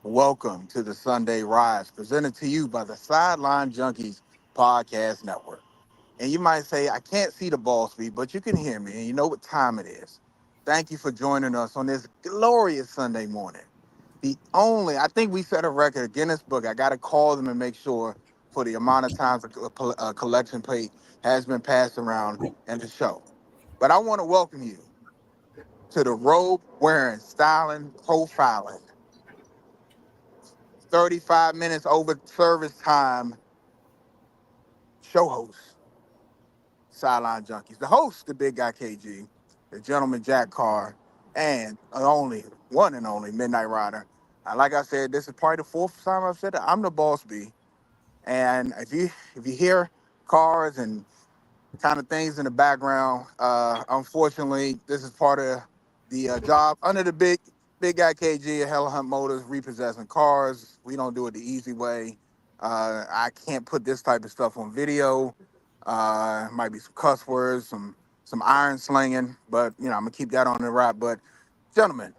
Welcome to the Sunday Rise, presented to you by the Sideline Junkies Podcast Network. And you might say, I can't see the ball speed, but you can hear me, and you know what time it is. Thank you for joining us on this glorious Sunday morning. I think we set a record, a Guinness Book. I got to call them and make sure for the amount of times a collection plate has been passed around in the show. But I want to welcome you to the robe wearing, styling, profiling, 35 minutes over service time show host, Sideline Junkies. The host, the big guy KG, the gentleman Jack Carr, and one and only Midnight Rider. Like I said, this is probably the fourth time I've said it. I'm the boss B. And if you hear cars and kind of things in the background, unfortunately, this is part of the job under the big guy KG at Hella Hunt Motors, repossessing cars. We don't do it the easy way. I can't put this type of stuff on video. Might be some cuss words, some iron slinging, but I'm gonna keep that on the wrap. But gentlemen,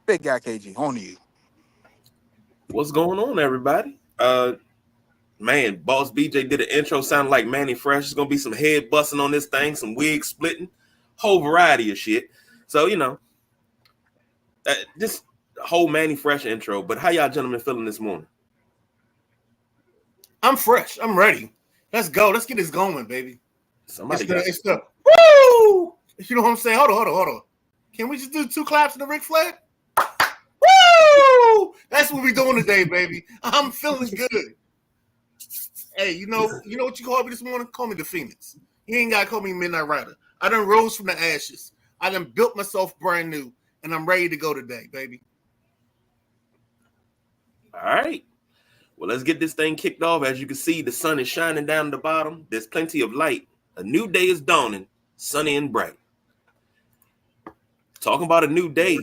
big guy KG, on to you. What's going on, everybody? Man, Boss BJ did an intro sounding like Manny Fresh. There's gonna be some head busting on this thing, some wig splitting, whole variety of shit. So this whole Manny Fresh intro. But how y'all gentlemen feeling this morning? I'm fresh. I'm ready. Let's go. Let's get this going, baby. Somebody it's the woo! You know what I'm saying? Hold on. Can we just do 2 claps in the Ric Flair? Woo! That's what we're doing today, baby. I'm feeling good. Hey, you know what you called me this morning? Call me the Phoenix. You ain't gotta call me Midnight Rider. I done rose from the ashes. I done built myself brand new, and I'm ready to go today, baby. All right. Well, let's get this thing kicked off. As you can see, the sun is shining down the bottom. There's plenty of light. A new day is dawning, sunny and bright. Talking about a new day.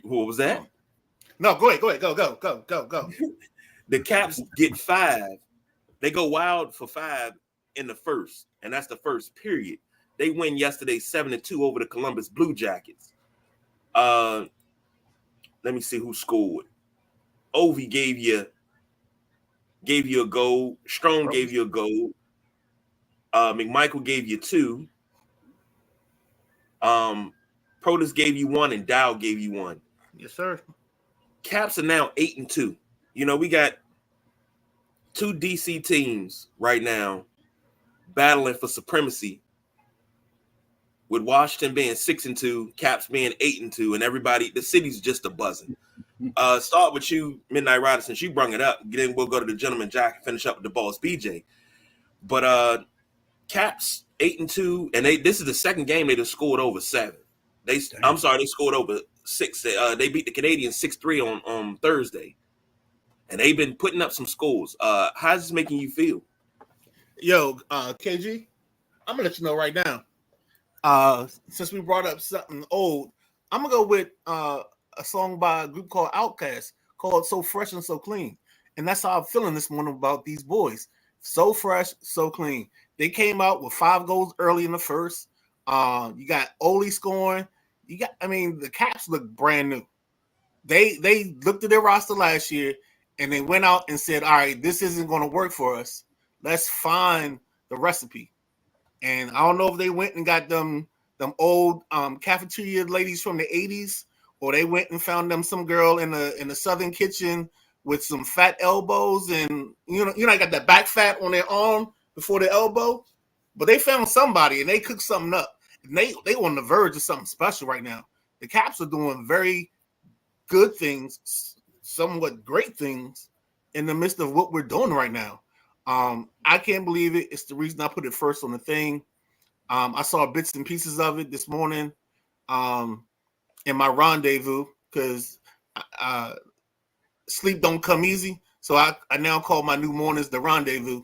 What was that? No, go ahead. Go. The Caps get 5. They go wild for 5 in the first, and that's the first period. They win yesterday 7-2 over the Columbus Blue Jackets. Let me see who scored. Ovi gave you a goal. Strong gave you a goal. McMichael gave you 2. Protus gave you 1, and Dow gave you 1. Yes, sir. Caps are now 8-2. We got 2 DC teams right now battling for supremacy, with Washington being 6-2, Caps being 8-2, and everybody, the city's just a buzzing. Start with you, Midnight Rider, since you brung it up. Then we'll go to the gentleman Jack and finish up with the boss BJ. But Caps 8-2, and this is the second game they just scored over 7. They scored over 6. They beat the Canadians 6-3 on Thursday, and they've been putting up some scores. How's this making you feel? Yo, KG, I'm gonna let you know right now. Since we brought up something old, I'm gonna go with a song by a group called Outkast called "So Fresh and So Clean," and that's how I'm feeling this morning about these boys. So fresh, so clean. They came out with 5 goals early in the first. You got Ole scoring. The Caps look brand new. They looked at their roster last year and they went out and said, all right, this isn't going to work for us. Let's find the recipe. And I don't know if they went and got them old cafeteria ladies from the 80s, or they went and found them some girl in the Southern kitchen with some fat elbows, and I got that back fat on their arm before the elbow. But they found somebody and they cooked something up. And they on the verge of something special right now. The Caps are doing very good things, somewhat great things in the midst of what we're doing right now. I can't believe it. It's the reason I put it first on the thing. I saw bits and pieces of it this morning in my rendezvous, because sleep don't come easy. So I now call my new mornings the rendezvous.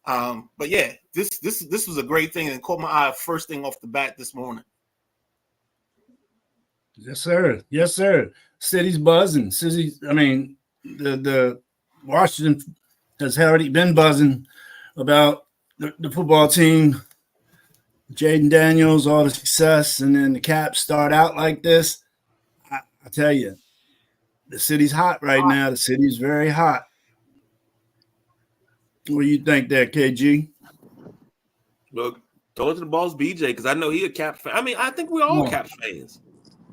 But yeah, this was a great thing and caught my eye first thing off the bat this morning. Yes, sir. City's buzzing. The Washington has already been buzzing about the football team, Jaden Daniels, all the success, and then the Caps start out like this. I tell you, The city's hot right now. The city's very hot. What do you think there, KG? Look, throw it to the boss, BJ, because I know he a Caps fan. I mean, I think we're all No. Caps fans.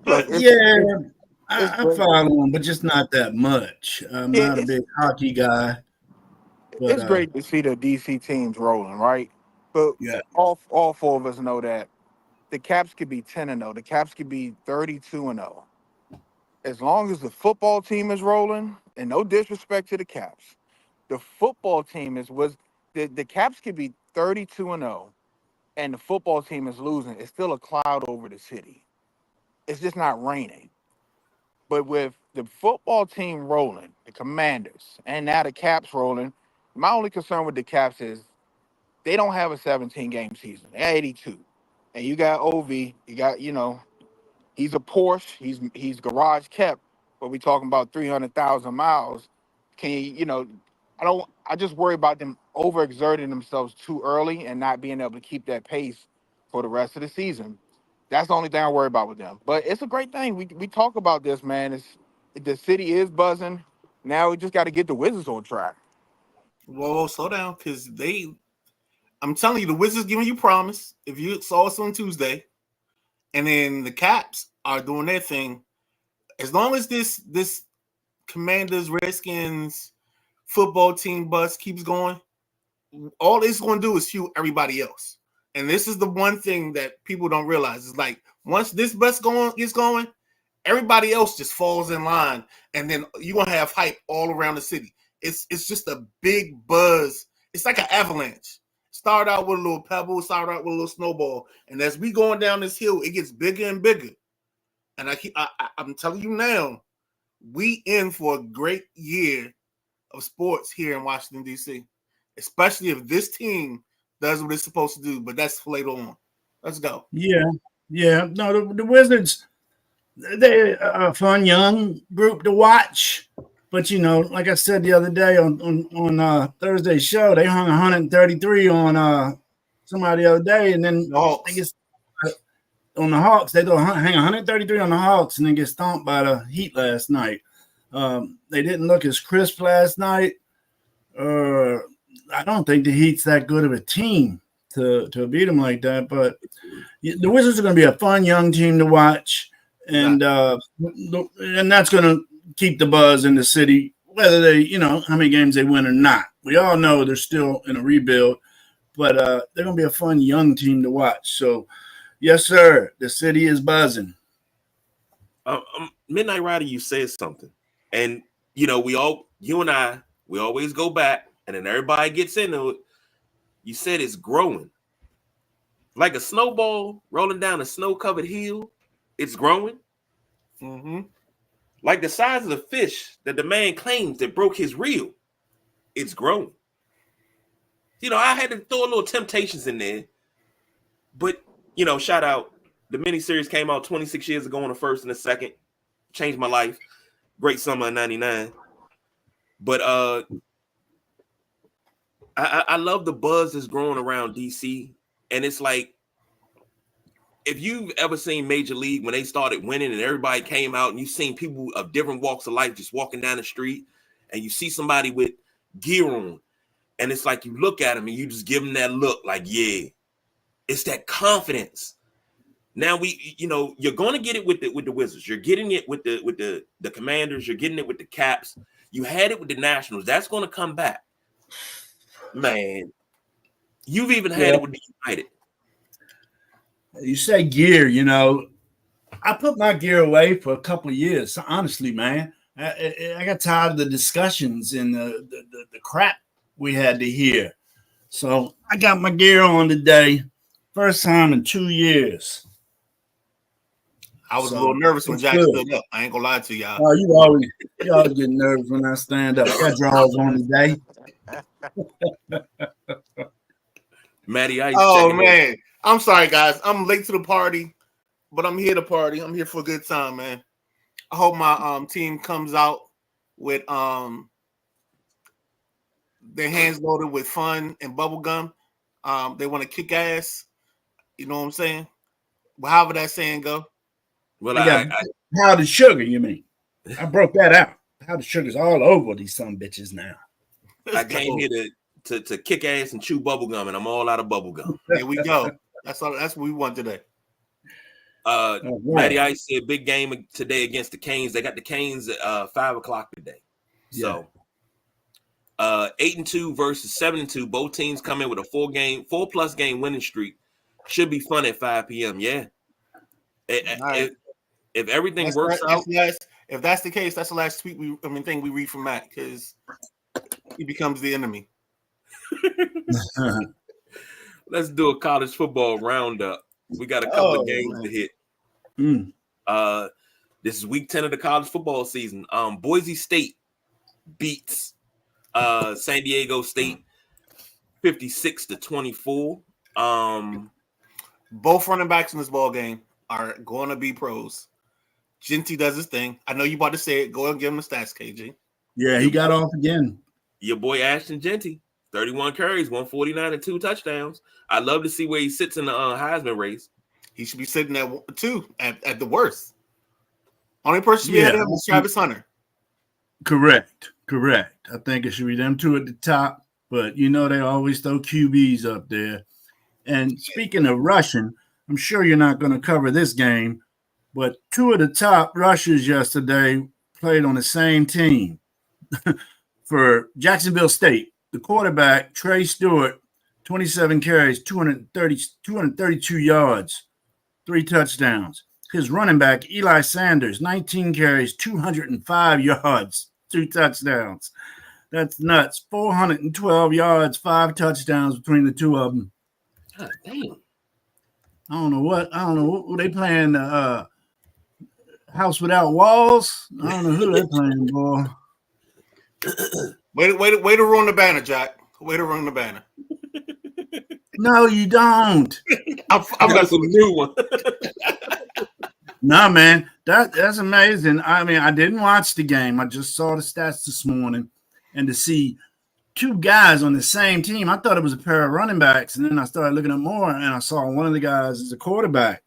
Look, Yeah, it's I great. follow him, but just not that much. I'm Yeah, not a big hockey guy, but it's great to see the DC teams rolling, right? But yeah, all four of us know that the Caps could be 10-0. The Caps could be 32-0. As long as the football team is rolling, and no disrespect to the Caps, the football team was the Caps could be 32-0, and the football team is losing. It's still a cloud over the city. It's just not raining. But with the football team rolling, the Commanders, and now the Caps rolling, my only concern with the Caps is they don't have a 17 game season. They're 82. And you got OV, you got, he's a Porsche, he's garage kept, but we talking about 300,000 miles. Can I just worry about them overexerting themselves too early and not being able to keep that pace for the rest of the season. That's the only thing I worry about with them. But it's a great thing. We talk about this, man. The city is buzzing. Now we just got to get the Wizards on track. Whoa, slow down, because I'm telling you, the Wizards giving you promise. If you saw us on Tuesday, and then the Caps are doing their thing, as long as this Commanders, Redskins football team bus keeps going, all it's going to do is fuel everybody else. And this is the one thing that people don't realize. It's like once this bus gets going, everybody else just falls in line, and then you're going to have hype all around the city. It's just a big buzz. It's like an avalanche. Start out with a little pebble, start out with a little snowball, and as we going down this hill, it gets bigger and bigger. And I'm telling you now, we in for a great year of sports here in Washington, D.C., especially if this team does what it's supposed to do. But that's later on. Let's go. yeah. No, the Wizards, they're a fun young group to watch. But like I said the other day on Thursday's show, they hung 133 on somebody the other day, and then The Hawks. I guess on the Hawks, they go hang 133 on the Hawks, and then get stomped by the Heat last night. They didn't look as crisp last night. I don't think the Heat's that good of a team to beat them like that. But the Wizards are going to be a fun young team to watch, and that's going to keep the buzz in the city, whether they, how many games they win or not. We all know they're still in a rebuild, but they're going to be a fun young team to watch. So, yes, sir, the city is buzzing. Midnight Rider, you said something, and you and I, we always go back, and then everybody gets into it. You said it's growing like a snowball rolling down a snow-covered hill. It's growing. Mm-hmm. Like the size of the fish that the man claims that broke his reel. It's growing. I had to throw a little Temptations in there. But, shout out. The miniseries came out 26 years ago on the first and the second. Changed my life. Great summer of 99. But I love the buzz that's growing around DC. And it's like, if you've ever seen Major League when they started winning and everybody came out, and you've seen people of different walks of life just walking down the street, and you see somebody with gear on, and it's like you look at them and you just give them that look like, yeah, it's that confidence. Now you're going to get it with the Wizards. You're getting it with the Commanders. You're getting it with the Caps. You had it with the Nationals. That's going to come back, man. You've even had it with the United. You say gear, I put my gear away for a couple of years. Honestly, man, I got tired of the discussions and the crap we had to hear. So I got my gear on today. First time in 2 years. I was a little nervous when Jack stood up. I ain't gonna lie to y'all. Oh, you always get nervous when I stand up. Got draws on today. Matty Ice. Oh man. I'm sorry, guys. I'm late to the party, but I'm here to party. I'm here for a good time, man. I hope my team comes out with their hands loaded with fun and bubble gum. They want to kick ass. You know what I'm saying? Well, however that saying go. Well, how the sugar, you mean? I broke that out. Powdered sugar's all over these some bitches now. I came here to kick ass and chew bubble gum, and I'm all out of bubble gum. There we go. That's what we want today. Matty Ice said big game today against the Canes. They got the Canes at 5:00 today. So 8-2 versus 7-2. Both teams come in with a 4+ game winning streak. Should be fun at 5 p.m. Yeah. If everything works out. If that's the case, that's the last thing we read from Matt, because he becomes the enemy. Let's do a college football roundup. We got a couple of games to hit. This is week 10 of the college football season. Boise State beats San Diego State 56-24. Both running backs in this ball game are going to be pros. Genty does his thing. I know you about to say it. Go and give him the stats, KG. Yeah, he got off again. Your boy Ashton Genty, 31 carries, 149 and 2 touchdowns. I love to see where he sits in the Heisman race. He should be sitting at 2 at the worst. Only person we had him was Travis Hunter. Correct. I think it should be them two at the top, but you know they always throw QBs up there. And speaking of rushing, I'm sure you're not going to cover this game, but two of the top rushers yesterday played on the same team for Jacksonville State. The quarterback, Trey Stewart, 27 carries, 232 yards, 3 touchdowns. His running back, Eli Sanders, 19 carries, 205 yards, 2 touchdowns. That's nuts. 412 yards, 5 touchdowns between the two of them. God damn. I don't know what were they playing, House Without Walls? I don't know who they're playing, boy. Way to ruin the banner, Jack. Way to ruin the banner. No, you don't. I've got some new one. No, man, that's amazing. I mean, I didn't watch the game. I just saw the stats this morning, and to see two guys on the same team, I thought it was a pair of running backs, and then I started looking at more, and I saw one of the guys is a quarterback,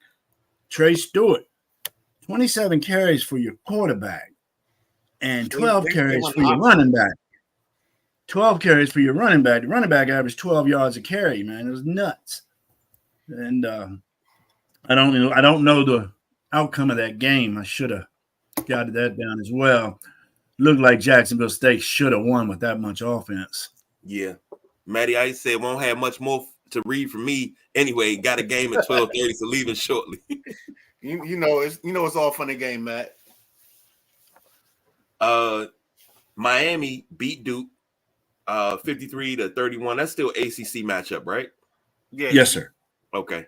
Trey Stewart, 27 carries for your quarterback, and 12 carries for your running back. 12 carries for your running back. The running back averaged 12 yards a carry, man. It was nuts. And I don't know the outcome of that game. I should have got that down as well. Looked like Jacksonville State should have won with that much offense. Yeah. Matty Ice said won't have much more to read from me. Anyway, got a game at 12:30, so leaving shortly. you know it's all fun and game, Matt. Miami beat Duke 53-31. That's still ACC matchup, right? Yeah. Yes, sir. Okay.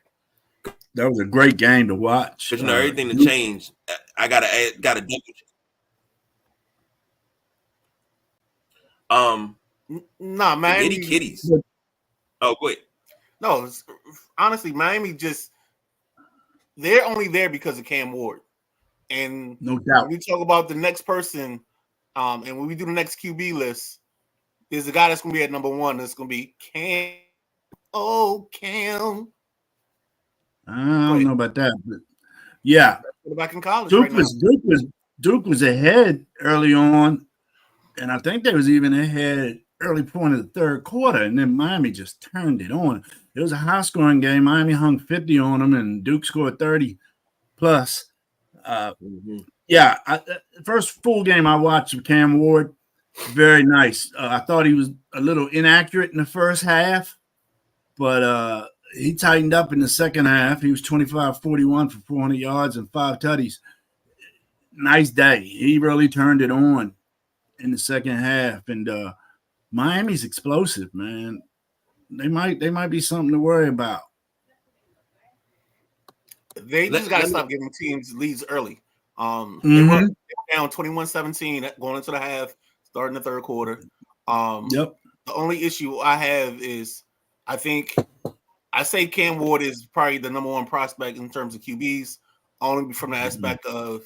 That was a great game to watch. But everything to change. I gotta double check. Nah, Miami. Itty kitties. Oh, go ahead. No, honestly, Miami they're only there because of Cam Ward. And no doubt. When we talk about the next person, and when we do the next QB list, there's a guy that's going to be at number 1. That's going to be Cam. Oh, Cam. I don't know about that, but yeah. Back in college, Duke was ahead early on, and I think they was even ahead early point of the third quarter, and then Miami just turned it on. It was a high-scoring game. Miami hung 50 on them, and Duke scored 30 plus. Yeah, first full game I watched of Cam Ward, very nice. I thought he was a little inaccurate in the first half, but he tightened up in the second half. He was 25-41 for 400 yards and 5 tutties. Nice day. He really turned it on in the second half, and Miami's explosive, man. They might be something to worry about. They just got to stop giving teams leads early. They were down 21-17 going into the half, starting the third quarter. The only issue I have is I say Cam Ward is probably the number 1 prospect in terms of QBs, only from the aspect of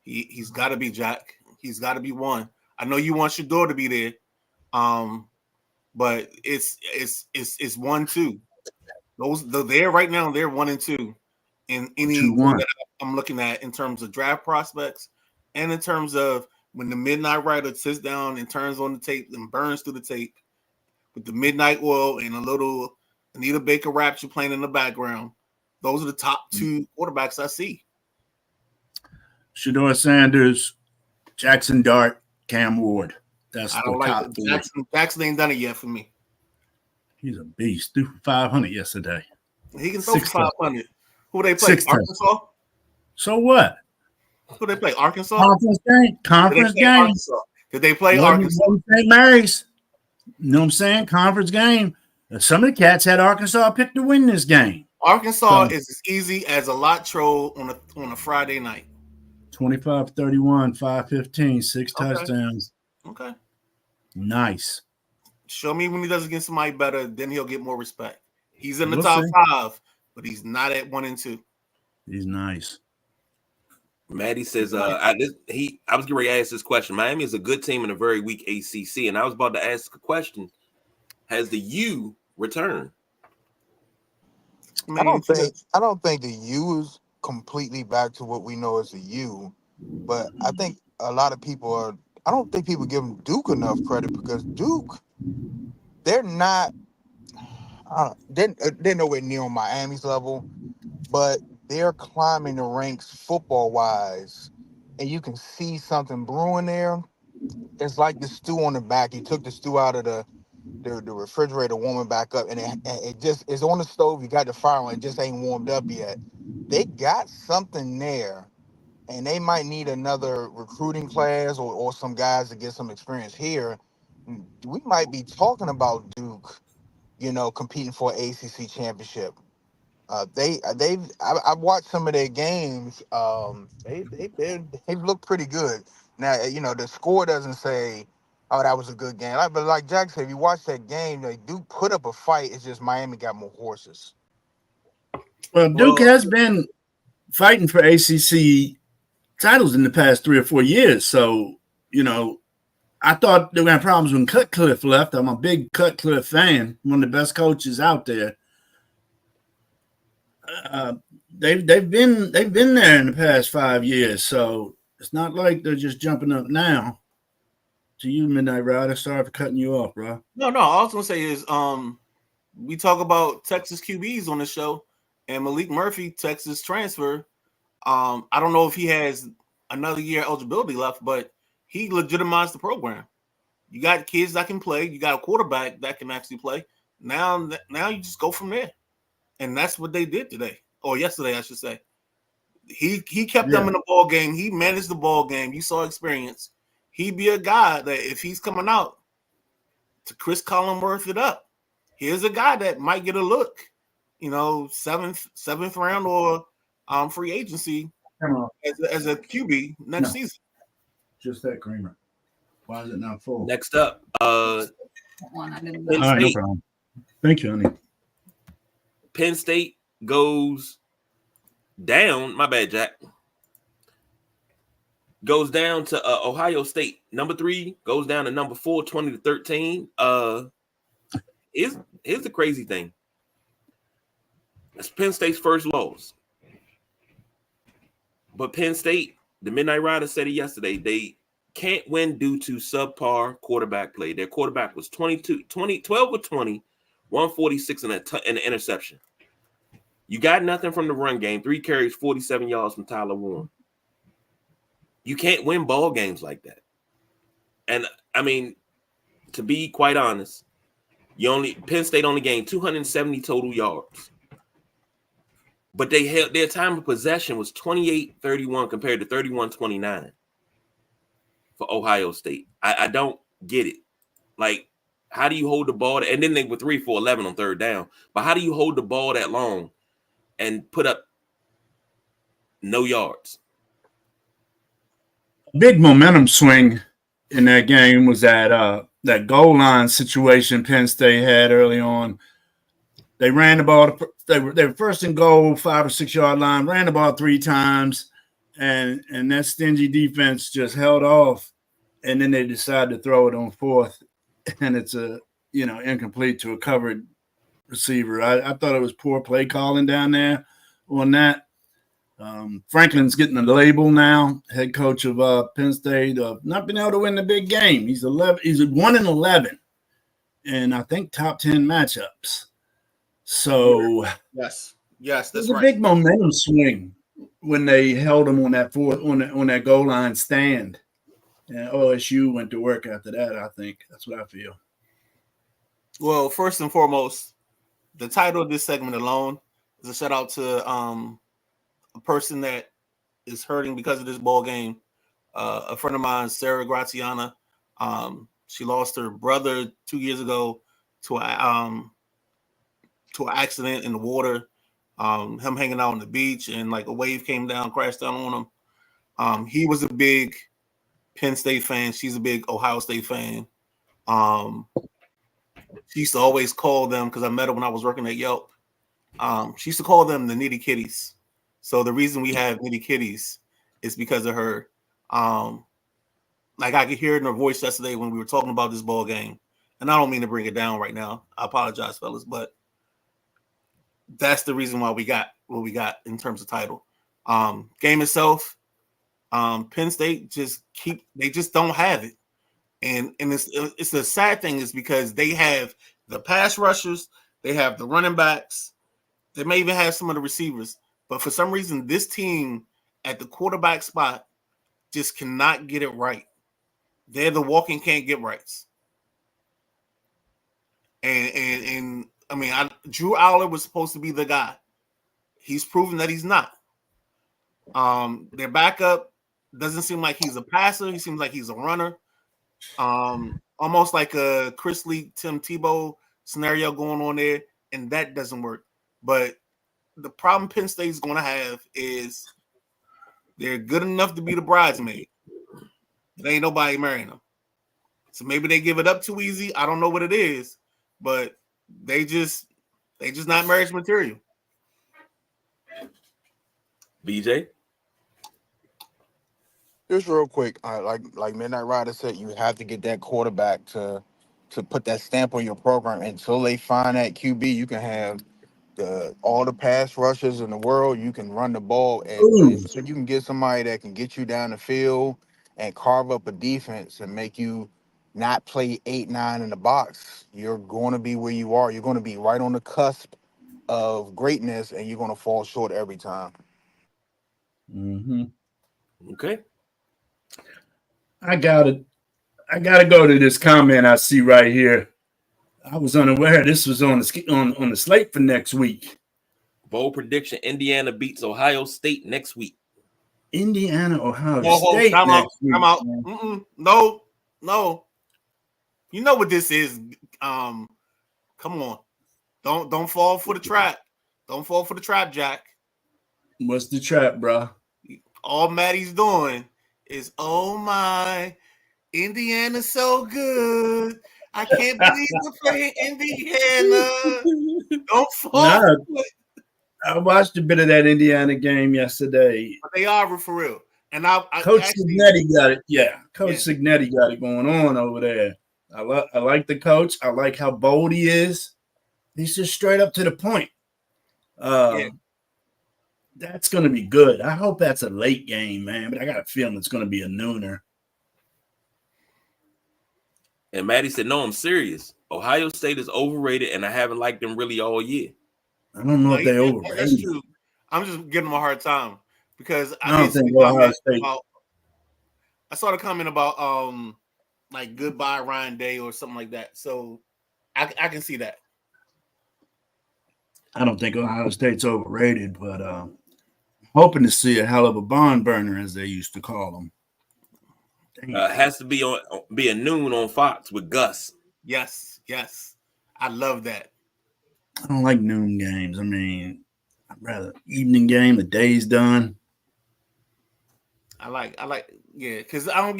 he's got to be Jack. He's got to be 1. I know you want Shedeur to be there, but it's 1-2. They're right now. They're 1 and 2 in any one that I'm looking at in terms of draft prospects and in terms of when the Midnight Rider sits down and turns on the tape and burns through the tape with the Midnight Oil and a little Anita Baker Rapture playing in the background. Those are the top two quarterbacks I see. Shedeur Sanders, Jackson Dart, Cam Ward. That's I the don't top like three. Jackson ain't done it yet for me. He's a beast. Threw for 500 yesterday. He can throw for 500. Who they play? Six Arkansas? So what? Who they play? Arkansas? Conference game. Conference game. Arkansas? Did they play Arkansas? St. Mary's. You know what I'm saying? Conference game. Some of the cats had Arkansas picked to win this game. Arkansas is as easy as a lot troll on a Friday night. 25-31, 5-15, 6 touchdowns. Okay. Nice. Show me when he does against somebody better, then he'll get more respect. He's in the We'll top see. 5, but he's not at 1 and 2. He's nice. Maddie says, I was getting ready to ask this question. Miami is a good team in a very weak ACC, and I was about to ask a question. Has the U returned? I don't think the U is completely back to what we know as the U, but I think a lot of people I don't think people give Duke enough credit because Duke, they're not. They're nowhere near on Miami's level, but they're climbing the ranks football wise, and you can see something brewing there. It's like the stew on the back. You took the stew out of the refrigerator, warm it back up, and it just is on the stove. You got the fire on, it just ain't warmed up yet. They got something there, and they might need another recruiting class or some guys to get some experience here. We might be talking about Duke, competing for an ACC championship. I've watched some of their games. They've looked pretty good. Now, the score doesn't say, "Oh, that was a good game." But like Jack said, if you watch that game, they do put up a fight. It's just Miami got more horses. Well, Duke has been fighting for ACC titles in the past 3 or 4 years. So, I thought they were going to have problems when Cutcliffe left. I'm a big Cutcliffe fan, one of the best coaches out there. They've been there in the past 5 years, so it's not like they're just jumping up now. To you, Midnight Rider, sorry for cutting you off, bro. No. All I was gonna say is, we talk about Texas QBs on the show, and Malik Murphy, Texas transfer. I don't know if he has another year eligibility left, but he legitimized the program. You got kids that can play. You got a quarterback that can actually play. Now you just go from there. And that's what they did today, or yesterday, I should say. He kept them in the ball game. He managed the ball game. You saw experience. He'd be a guy that if he's coming out to Chris Collinworth it up, here's a guy that might get a look, seventh round or free agency as a QB next season. Just that creamer. Why is it not full? Next up, Penn State. No problem. Thank you, honey. Penn State goes down. My bad, Jack. Goes down to Ohio State. Number 3 goes down to number 4, 20-13. Here's the crazy thing. It's Penn State's first loss. But Penn State, the Midnight Rider said it yesterday, they can't win due to subpar quarterback play. Their quarterback was 12 or 20, 146 and an interception. You got nothing from the run game. 3 carries, 47 yards from Tyler Warren. You can't win ball games like that. And I mean, to be quite honest, Penn State only gained 270 total yards. But their time of possession was 28-31 compared to 31-29 for Ohio State. I don't get it. Like, how do you hold the ball? And then they were 3 for 11 on third down. But how do you hold the ball that long and put up no yards? Big momentum swing in that game was that goal line situation Penn State had early on. They ran the ball. They were first and goal, 5 or 6 yard line. Ran the ball 3 times, and that stingy defense just held off. And then they decided to throw it on 4th, and it's incomplete to a covered receiver. I thought it was poor play calling down there on that. Franklin's getting the label now, head coach of Penn State, not been able to win the big game. He's 11. He's 1-11, and I think top 10 matchups. So Yes, that's there's a right. big momentum swing when they held him on that on that goal line stand. And OSU went to work after that. I think that's what I feel. Well, first and foremost, the title of this segment alone is a shout out to a person that is hurting because of this ball game. A friend of mine, Sarah Graziana, she lost her brother 2 years ago to an accident in the water. Him hanging out on the beach, and like a wave came down, crashed down on him. He was a big Penn State fan. She's a big Ohio State fan. She used to always call them, because I met her when I was working at Yelp. She used to call them the Nitty Kitties. So the reason we have Nitty Kitties is because of her. Like I could hear it in her voice yesterday when we were talking about this ball game. And I don't mean to bring it down right now. I apologize, fellas, but that's the reason why we got what we got in terms of title. Game itself, Penn State they just don't have it. And it's the sad thing is because they have the pass rushers, they have the running backs, they may even have some of the receivers, but for some reason this team at the quarterback spot just cannot get it right. They're the walking can't get rights. And I mean, Drew Aller was supposed to be the guy. He's proven that he's not. Their backup doesn't seem like he's a passer. He seems like he's a runner. Almost like a Chris Lee, Tim Tebow scenario going on there, and that doesn't work. But the problem Penn State's going to have is they're good enough to be the bridesmaid. There ain't nobody marrying them. So maybe they give it up too easy. I don't know what it is, but they just not marriage material. BJ? Just real quick, like Midnight Rider said, you have to get that quarterback to put that stamp on your program. Until they find that QB, you can have all the pass rushers in the world. You can run the ball, and so you can get somebody that can get you down the field and carve up a defense and make you not play 8-9 in the box. You're going to be where you are. You're going to be right on the cusp of greatness, and you're going to fall short every time. Mm-hmm. Okay. I gotta go to this comment I see right here. I was unaware this was on the slate for next week. Bold prediction: Indiana beats Ohio State next week. Ohio State next week. I'm out. No. You know what this is? Come on, don't fall for the trap. Don't fall for the trap, Jack. What's the trap, bro? All Maddie's doing is, oh my, Indiana's so good. I can't believe we're playing Indiana. Don't fall. No, I watched a bit of that Indiana game yesterday. But they are for real. And Coach Cignetti got it. Yeah, Coach Cignetti got it going on over there. I like the coach. I like how bold he is. He's just straight up to the point. That's going to be good. I hope that's a late game, man. But I got a feeling it's going to be a nooner. And Maddie said, no, I'm serious. Ohio State is overrated, and I haven't liked them really all year. I don't know if they're overrated. That's true. I'm just giving them a hard time because I don't think Ohio State. I saw the comment about like goodbye Ryan Day or something like that. So I can see that. I don't think Ohio State's overrated, but hoping to see a hell of a barn burner, as they used to call them. Has to be a noon on Fox with Gus. Yes. I love that. I don't like noon games. I mean, I'd rather evening game. The day's done. I like, because I don't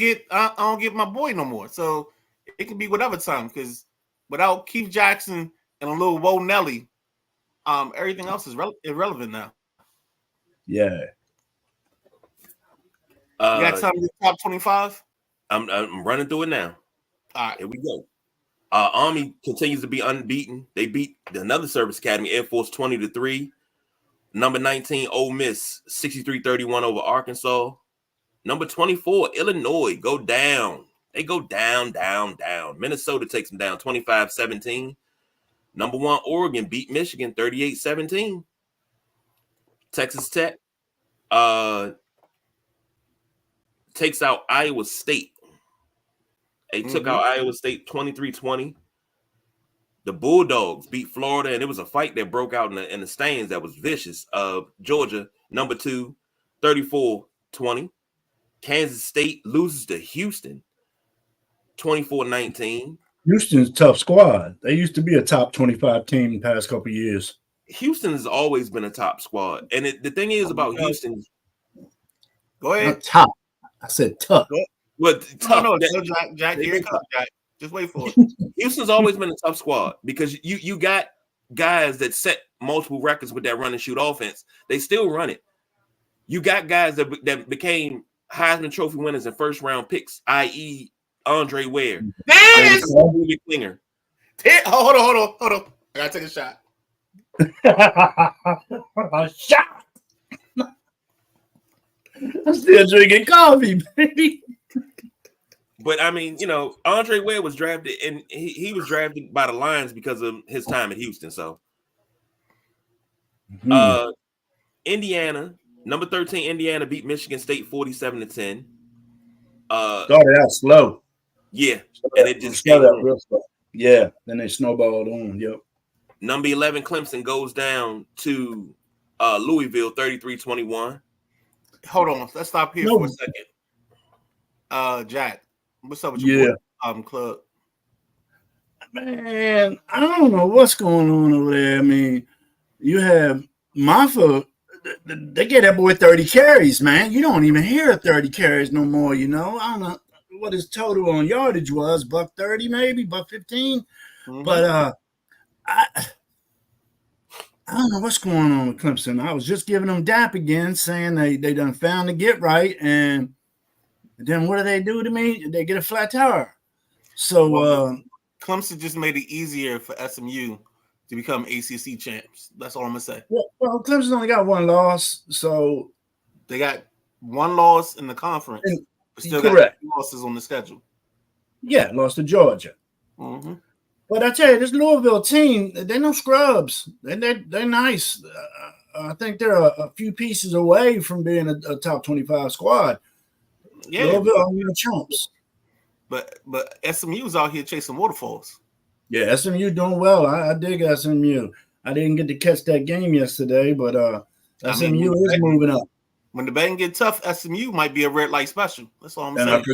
get my boy no more. So it can be whatever time. Because without Keith Jackson and a little Wo Nelly, everything else is irrelevant now. Yeah. You got time to the top 25? I'm running through it now. All right, here we go. Army continues to be unbeaten. They beat another service academy, Air Force 20-3. Number 19, Ole Miss, 63-31 over Arkansas. Number 24, Illinois, go down. They go down. Minnesota takes them down 25-17. Number 1, Oregon beat Michigan 38-17. Texas Tech takes out Iowa State. They took out Iowa State 23-20. The Bulldogs beat Florida, and it was a fight that broke out in the stands that was vicious. Georgia, number 2, 34-20. Kansas State loses to Houston, 24-19. Houston's a tough squad. They used to be a top 25 team the past couple of years. Houston has always been a top squad. And the thing is about Houston. Go ahead. Not top. I said tough. But tough. No, Jack, here it comes, Jack. Just wait for it. Houston's always been a tough squad because you got guys that set multiple records with that run and shoot offense. They still run it. You got guys that became Heisman Trophy winners and first round picks, i.e. Andre Ware. Yes! Klinger. Hold on. I gotta take a shot. A shot. I'm still drinking coffee, baby. But I mean, Andre Ware was drafted, and he was drafted by the Lions because of his time at Houston. So, Indiana, number 13, Indiana beat Michigan State 47-10. Started out slow. Yeah, and it just started out real slow. Yeah, then they snowballed on. Yep. Number 11, Clemson goes down to Louisville 33-21. Hold on, let's stop here for a second. Jack, what's up with your club? Man, I don't know what's going on over there. I mean, you have Maffa. They get that boy 30 carries, man. You don't even hear 30 carries no more, I don't know what his total on yardage was, $130 maybe, $115. But I don't know what's going on with Clemson. I was just giving them dap again, saying they done found the get right, and then what do they do to me? They get a flat tire. So Clemson just made it easier for SMU to become ACC champs. That's all I'm gonna say. Well, Clemson only got one loss, so they got one loss in the conference, but still correct. got 2 losses on the schedule. Yeah, lost to Georgia. But I tell you, this Louisville team, they're no scrubs. They're nice. I think they're a few pieces away from being a top 25 squad. Yeah, Louisville are the chumps. But SMU's out here chasing waterfalls. Yeah, SMU doing well. I dig SMU. I didn't get to catch that game yesterday, but SMU is moving up. When the betting get tough, SMU might be a red light special. That's all I'm saying.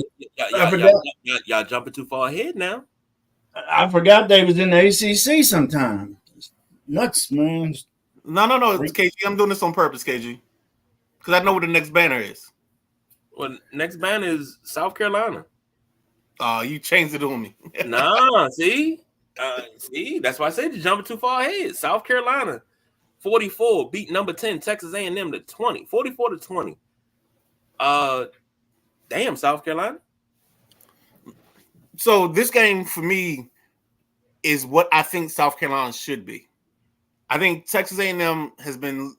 Y'all jumping too far ahead now. I forgot they was in the ACC sometime. Nuts, man. No. It's KG. I'm doing this on purpose, KG. Because I know what the next banner is. Well, next banner is South Carolina. You changed it on me. Nah, see? That's why I said you're jumping too far ahead. South Carolina, 44, beat number 10, Texas A&M to 20, 44-20. Damn, South Carolina. So this game for me is what I think South Carolina should be. I think Texas A&M has been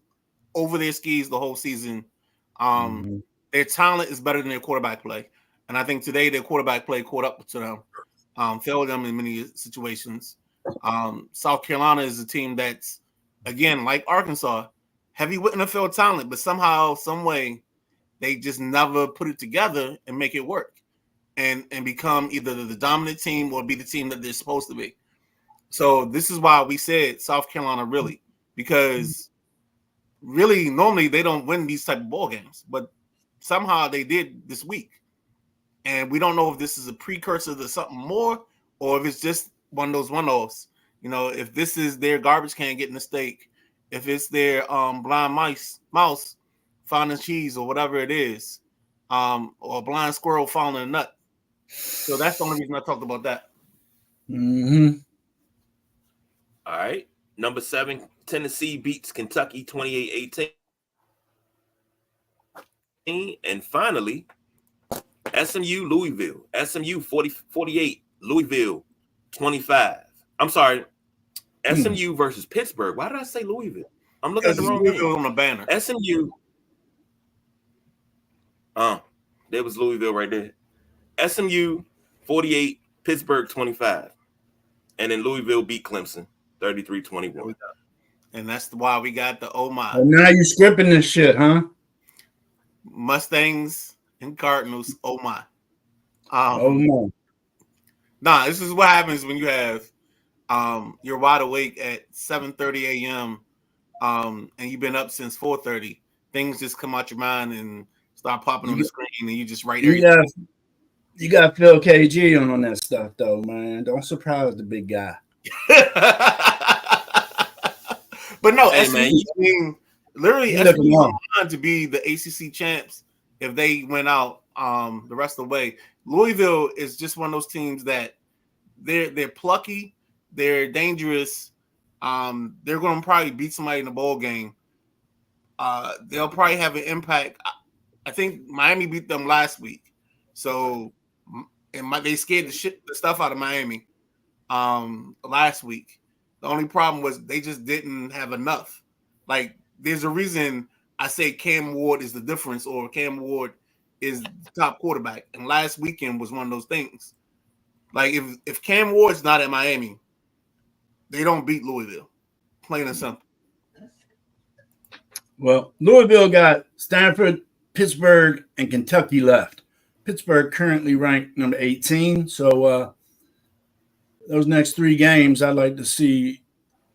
over their skis the whole season. Their talent is better than their quarterback play. And I think today their quarterback play caught up to them, failed them in many situations. South Carolina is a team that's, again, like Arkansas, heavy with NFL talent, but somehow, some way, they just never put it together and make it work and become either the dominant team or be the team that they're supposed to be. So this is why we said South Carolina really, because really normally they don't win these type of ball games, but somehow they did this week. And we don't know if this is a precursor to something more or if it's just one of those one-offs. If this is their garbage can getting a steak, if it's their blind mouse finding cheese or whatever it is, or a blind squirrel finding a nut. So that's the only reason I talked about that. All right. Number 7, Tennessee beats Kentucky 28-18. And finally, SMU Louisville. SMU 48, Louisville 25. I'm sorry. SMU versus Pittsburgh. Why did I say Louisville? I'm looking at the wrong Louisville game. on the banner. SMU. There was Louisville right there. SMU 48, Pittsburgh 25. And then Louisville beat Clemson 33-21. And that's why we got the oh my. And now you scripting this shit, huh? Mustangs and Cardinals, oh my. Oh no. Nah, this is what happens when you have you're wide awake at 7:30 a.m. And you've been up since 4:30. Things just come out your mind and start popping on the screen, and you just write everything. You got Phil KG on that stuff though, man. Don't surprise the big guy. But no, Hey, SMU, man, I mean, literally SMU on line to be the ACC champs if they went out the rest of the way. Louisville is just one of those teams that they're plucky, they're dangerous. They're going to probably beat somebody in the bowl game. They'll probably have an impact. I think Miami beat them last week, so they scared the stuff out of Miami last week. The only problem was they just didn't have enough. Like, there's a reason I say Cam Ward is the difference, or Cam Ward is the top quarterback. And last weekend was one of those things. Like, if Cam Ward's not at Miami, they don't beat Louisville. Plain and simple. Well, Louisville got Stanford, Pittsburgh, and Kentucky left. Pittsburgh currently ranked number 18. So those next 3 games, I'd like to see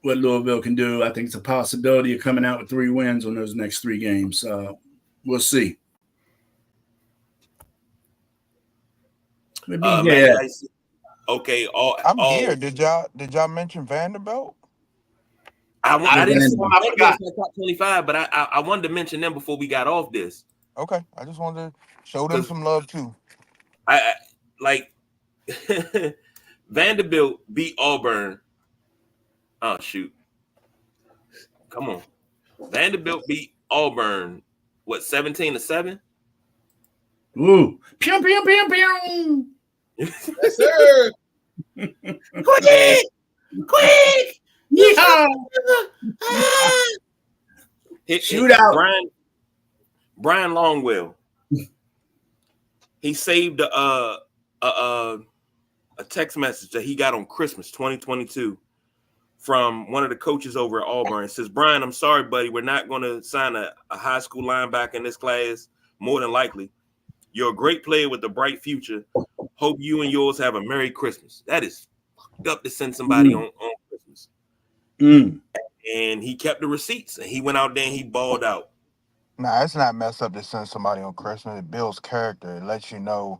what Louisville can do. I think it's a possibility of coming out with 3 wins on those next 3 games. We'll see. Okay. I'm here. Did y'all mention Vanderbilt? I didn't say I forgot. my top 25, but I wanted to mention them before we got off this. Okay, I just wanted to show them some love too. I like Vanderbilt beat Auburn. Oh shoot! Come on, Vanderbilt beat Auburn. What, 17-7? Ooh, pew pew pew pew. Yes, sir. Quick! Yeah. Shoot out. Brian Longwell. He saved a text message that he got on Christmas 2022 from one of the coaches over at Auburn. It says, "Brian, I'm sorry, buddy. We're not going to sign a high school linebacker in this class, more than likely. You're a great player with a bright future. Hope you and yours have a Merry Christmas." That is fucked up to send somebody on Christmas. And he kept the receipts, and he went out there and he balled out. Nah, it's not messed up to send somebody on Christmas. It builds character. It lets you know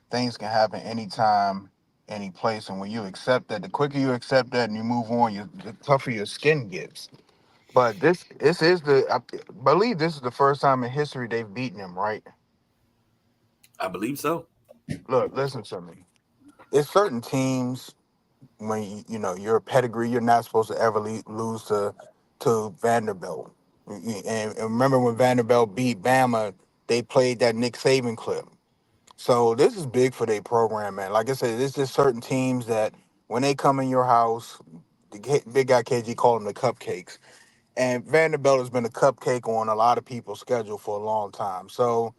things can happen anytime, any place. And when you accept that, the quicker you accept that and you move on, the tougher your skin gets. But this is I believe this is the first time in history they've beaten him, right? I believe so. Look, listen to me. There's certain teams when you're a pedigree, you're not supposed to ever lose to Vanderbilt. And remember when Vanderbilt beat Bama, they played that Nick Saban clip. So this is big for their program, man. Like I said, there's just certain teams that when they come in your house, the big guy KG called them the cupcakes. And Vanderbilt has been a cupcake on a lot of people's schedule for a long time. So,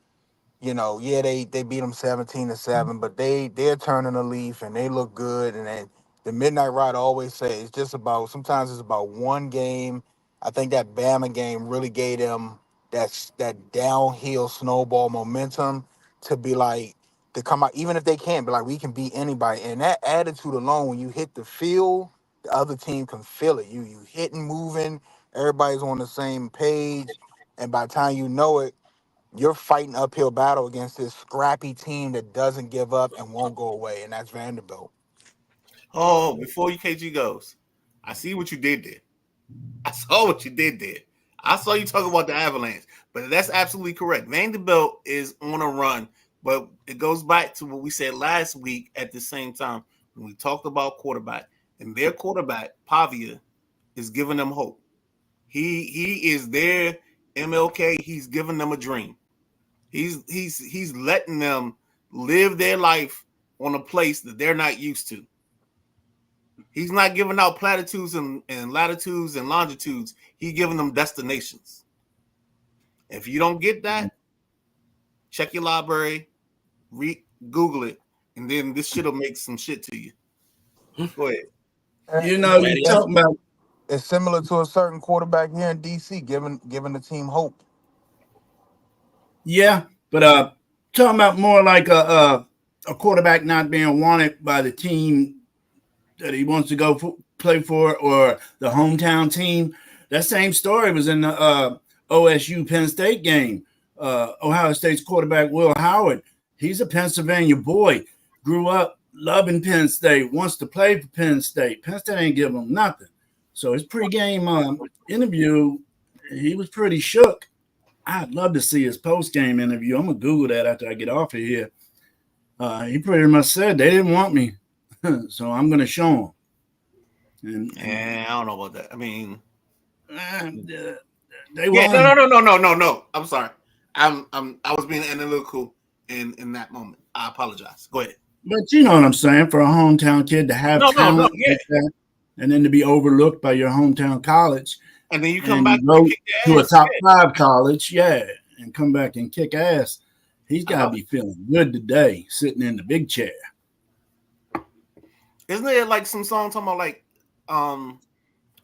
they beat them 17-7, but they're turning a leaf and they look good. And then the Midnight Ride always say sometimes it's about one game. I think that Bama game really gave them that downhill snowball momentum to be like, to come out, even if they can't, be like, we can beat anybody. And that attitude alone, when you hit the field, the other team can feel it. You hitting, moving, everybody's on the same page. And by the time you know it, you're fighting uphill battle against this scrappy team that doesn't give up and won't go away, and that's Vanderbilt. Oh, before UKG goes, I see what you did there. I saw what you did there. I saw you talk about the Avalanche, but that's absolutely correct. Vanderbilt is on a run, but it goes back to what we said last week at the same time when we talked about quarterback. And their quarterback, Pavia, is giving them hope. He is their MLK. He's giving them a dream. He's letting them live their life on a place that they're not used to. He's not giving out platitudes and latitudes and longitudes. He's giving them destinations. If you don't get that, check your library, Google it, and then this shit will make some shit to you. Go ahead. You know, Matty, you're talking about. It's similar to a certain quarterback here in DC, giving the team hope. Yeah, but talking about more like a quarterback not being wanted by the team that he wants to go play for, or the hometown team. That same story was in the OSU Penn State game. Ohio State's quarterback Will Howard, he's a Pennsylvania boy, grew up loving Penn State, wants to play for Penn State. Penn State ain't give him nothing. So his pregame interview, he was pretty shook. I'd love to see his post-game interview. I'm going to Google that after I get off of here. He pretty much said they didn't want me, so I'm going to show him. And I don't know about that. I mean, they yeah, won. no. I'm sorry. I was being analytical in that moment. I apologize. Go ahead. But you know what I'm saying, for a hometown kid to have talent yeah. like that, and then to be overlooked by your hometown college, and then you come and back go to a top ass. 5 college, and come back and kick ass. He's got to be feeling good today, sitting in the big chair. Isn't there like some song talking about like a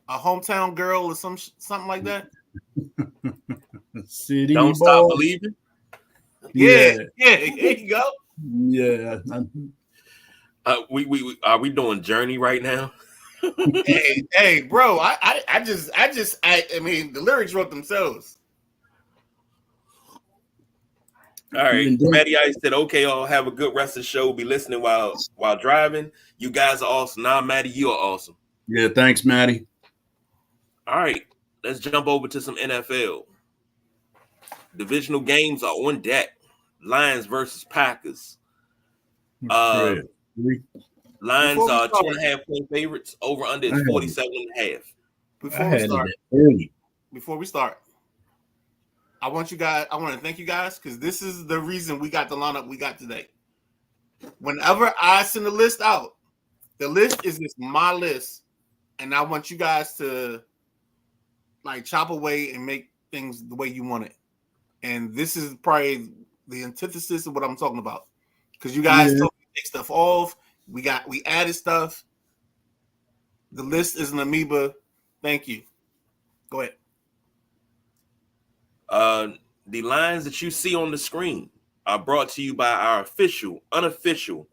hometown girl or something like that? City Don't boys. Stop Believing. Yeah, there you go. Yeah. We are we doing Journey right now? hey, bro. I mean, the lyrics wrote themselves. All right, Matty Ice said, "Okay, I'll have a good rest of the show. Be listening while driving. You guys are awesome. Nah, Matty, you are awesome. Yeah, thanks, Matty. All right, let's jump over to some NFL. Divisional games are on deck. Lions versus Packers. Lions are 2.5 point favorites. Over under is 47.5. Before we start, I want to thank you guys, because this is the reason we got the lineup we got today. Whenever I send the list out, the list is just my list, and I want you guys to like chop away and make things the way you want it. And this is probably the antithesis of what I'm talking about, because you guys told me to take stuff off. We added stuff. The list is an amoeba. Thank you. Go ahead. The lines that you see on the screen are brought to you by our unofficial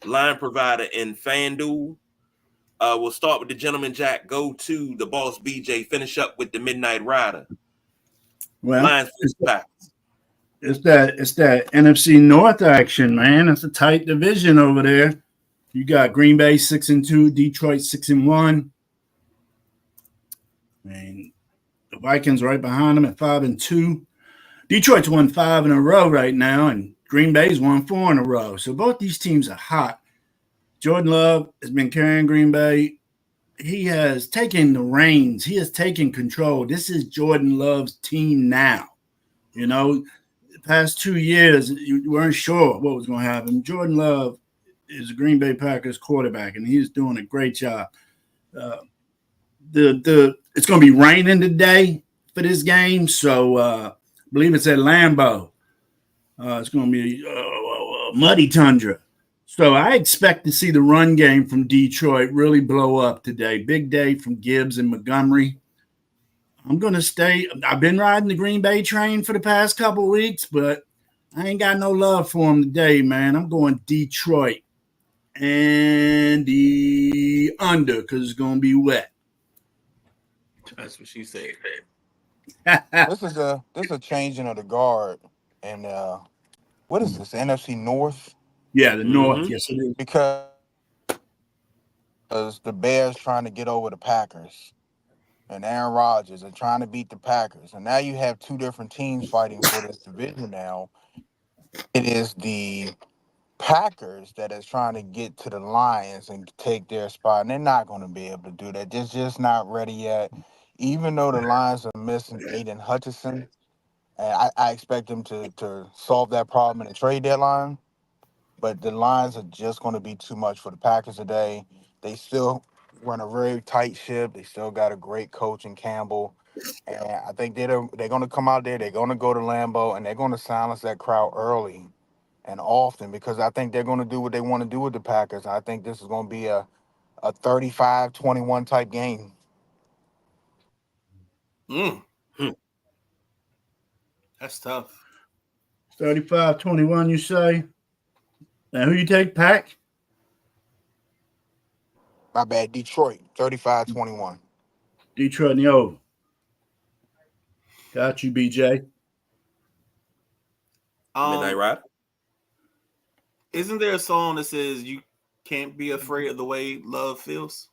line provider in FanDuel. We'll start with the Gentleman Jack, go to the Boss BJ, finish up with the Midnight Rider. Well, Lions versus Packers. It's that NFC North action, man. It's a tight division over there. You got Green Bay 6-2, Detroit 6-1. And the Vikings right behind them at 5-2. Detroit's won 5 in a row right now, and Green Bay's won 4 in a row. So both these teams are hot. Jordan Love has been carrying Green Bay. He has taken the reins. He has taken control. This is Jordan Love's team now. You know, the past 2 years, you weren't sure what was going to happen. Jordan Love is a Green Bay Packers quarterback, and he's doing a great job. It's going to be raining today for this game, so I believe it's at Lambeau. It's going to be a muddy tundra. So I expect to see the run game from Detroit really blow up today. Big day from Gibbs and Montgomery. I'm going to stay. I've been riding the Green Bay train for the past couple of weeks, but I ain't got no love for them today, man. I'm going Detroit and the under, because it's going to be wet. That's what she said. This is a changing of the guard, and what is this? NFC North? Yeah, the North. Yes, it is. Because the Bears trying to get over the Packers, and Aaron Rodgers and trying to beat the Packers, and now you have two different teams fighting for this division. Now it is the Packers that is trying to get to the Lions and take their spot, and they're not going to be able to do that. They're just not ready yet. Even though the Lions are missing Aiden Hutchinson, and I expect them to solve that problem in the trade deadline. but the lines are just going to be too much for the Packers today. They still run a very tight ship. They still got a great coach in Campbell. And I think they're going to come out there. They're going to go to Lambeau, and they're going to silence that crowd early and often because I think they're going to do what they want to do with the Packers. I think this is going to be a 35-21 type game. Mm, Hmm. that's tough. 35-21, you say? Now, who you take, Pack? My bad, Detroit, 35-21. Detroit in the over. Got you, BJ. Midnight Ride. Isn't there a song that says you can't be afraid of the way love feels?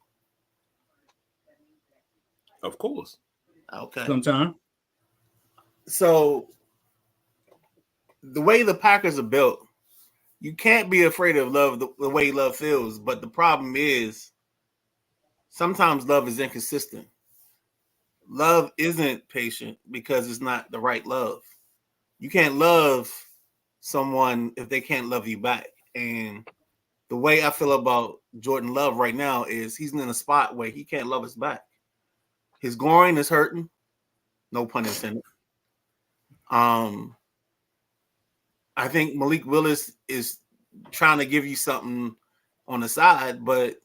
Of course. Okay. Sometime. So the way the Packers are built, you can't be afraid of love the way love feels. But the problem is sometimes love is inconsistent. Love isn't patient because it's not the right love. You can't love someone if they can't love you back. And the way I feel about Jordan Love right now is he's in a spot where he can't love us back. His groin is hurting, no pun intended. I think Malik Willis is trying to give you something on the side, but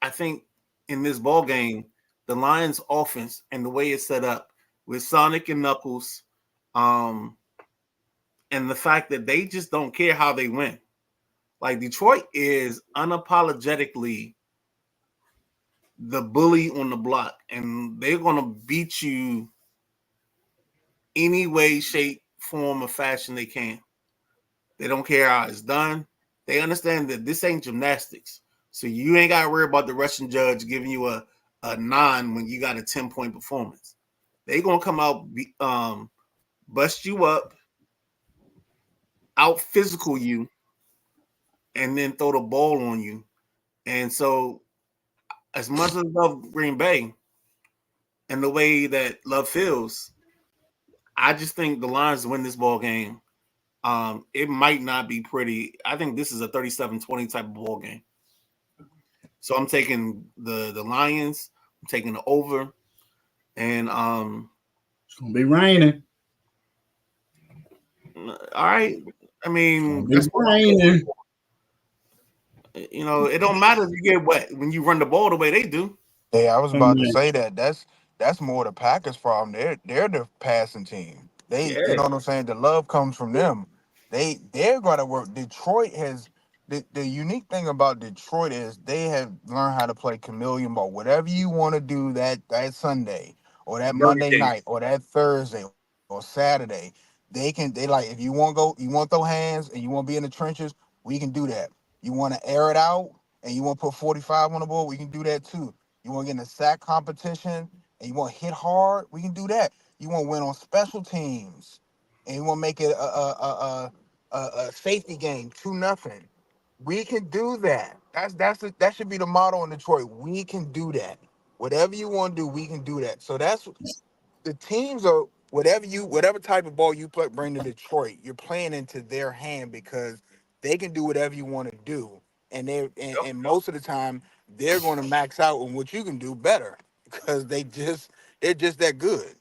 I think in this ball game, the Lions' offense and the way it's set up with Sonic and Knuckles, and the fact that they just don't care how they win. Like Detroit is unapologetically the bully on the block, and they're gonna beat you any way, shape, form, or fashion they can. They don't care how it's done. They understand that this ain't gymnastics. So you ain't got to worry about the Russian judge giving you a 9 when you got a 10-point performance. They going to come out, bust you up, out physical you, and then throw the ball on you. And so as much as I love Green Bay and the way that love feels, I just think the Lions win this ball game. It might not be pretty. I think this is a 37-20 type of ball game. So I'm taking the Lions. I'm taking the over, and It's going to be raining. all right. I mean, It's raining. you know, it don't matter if you get wet when you run the ball the way they do. Yeah, I was Oh, about to man. say that. That's more the Packers' problem. They're the passing team. You Yeah, know what I'm saying? The love comes from them. They're gonna work. Detroit has the unique thing about Detroit is they have learned how to play chameleon ball. Whatever you want to do that Sunday or that Burger Monday King. night or that Thursday or Saturday, they like if you want to go, you want to throw hands and you want to be in the trenches, we can do that. You want to air it out and you want to put 45 on the board, we can do that too. You want to get in a sack competition and you want to hit hard, we can do that. You want to win on special teams and you want to make it a safety game, 2-0. We can do that. That should be the motto in Detroit. We can do that. Whatever you want to do, we can do that. So that's the teams are whatever type of ball you play, bring to Detroit, you're playing into their hand because they can do whatever you want to do, and and most of the time they're going to max out on what you can do better because they're just that good.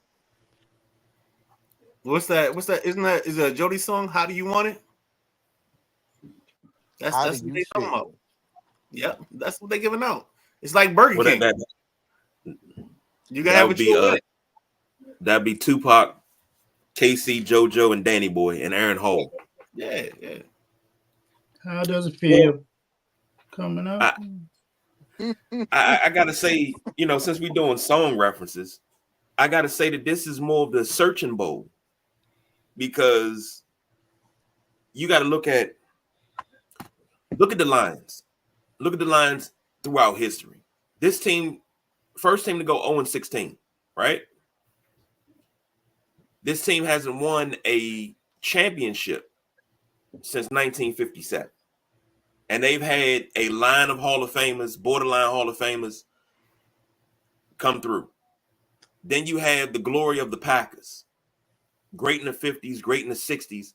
What's that? What's that? Is it a Jody song? How do you want it? How do That's what you they see talking it? about. Yep, that's what they giving out. It's like Burger Well, King. You can that have would what be you want. that'd be Tupac, KC, JoJo, and Danny Boy, and Aaron Hall. Yeah, yeah. How does it feel coming up? I gotta say, since we're doing song references, I gotta say that this is more of the searching bowl because you got to look at the Lions. Look at the Lions throughout history. This team, first team to go 0-16, right? This team hasn't won a championship since 1957. And they've had a line of Hall of Famers, borderline Hall of Famers, come through. Then you have the glory of the Packers. Great in the 50s, great in the 60s.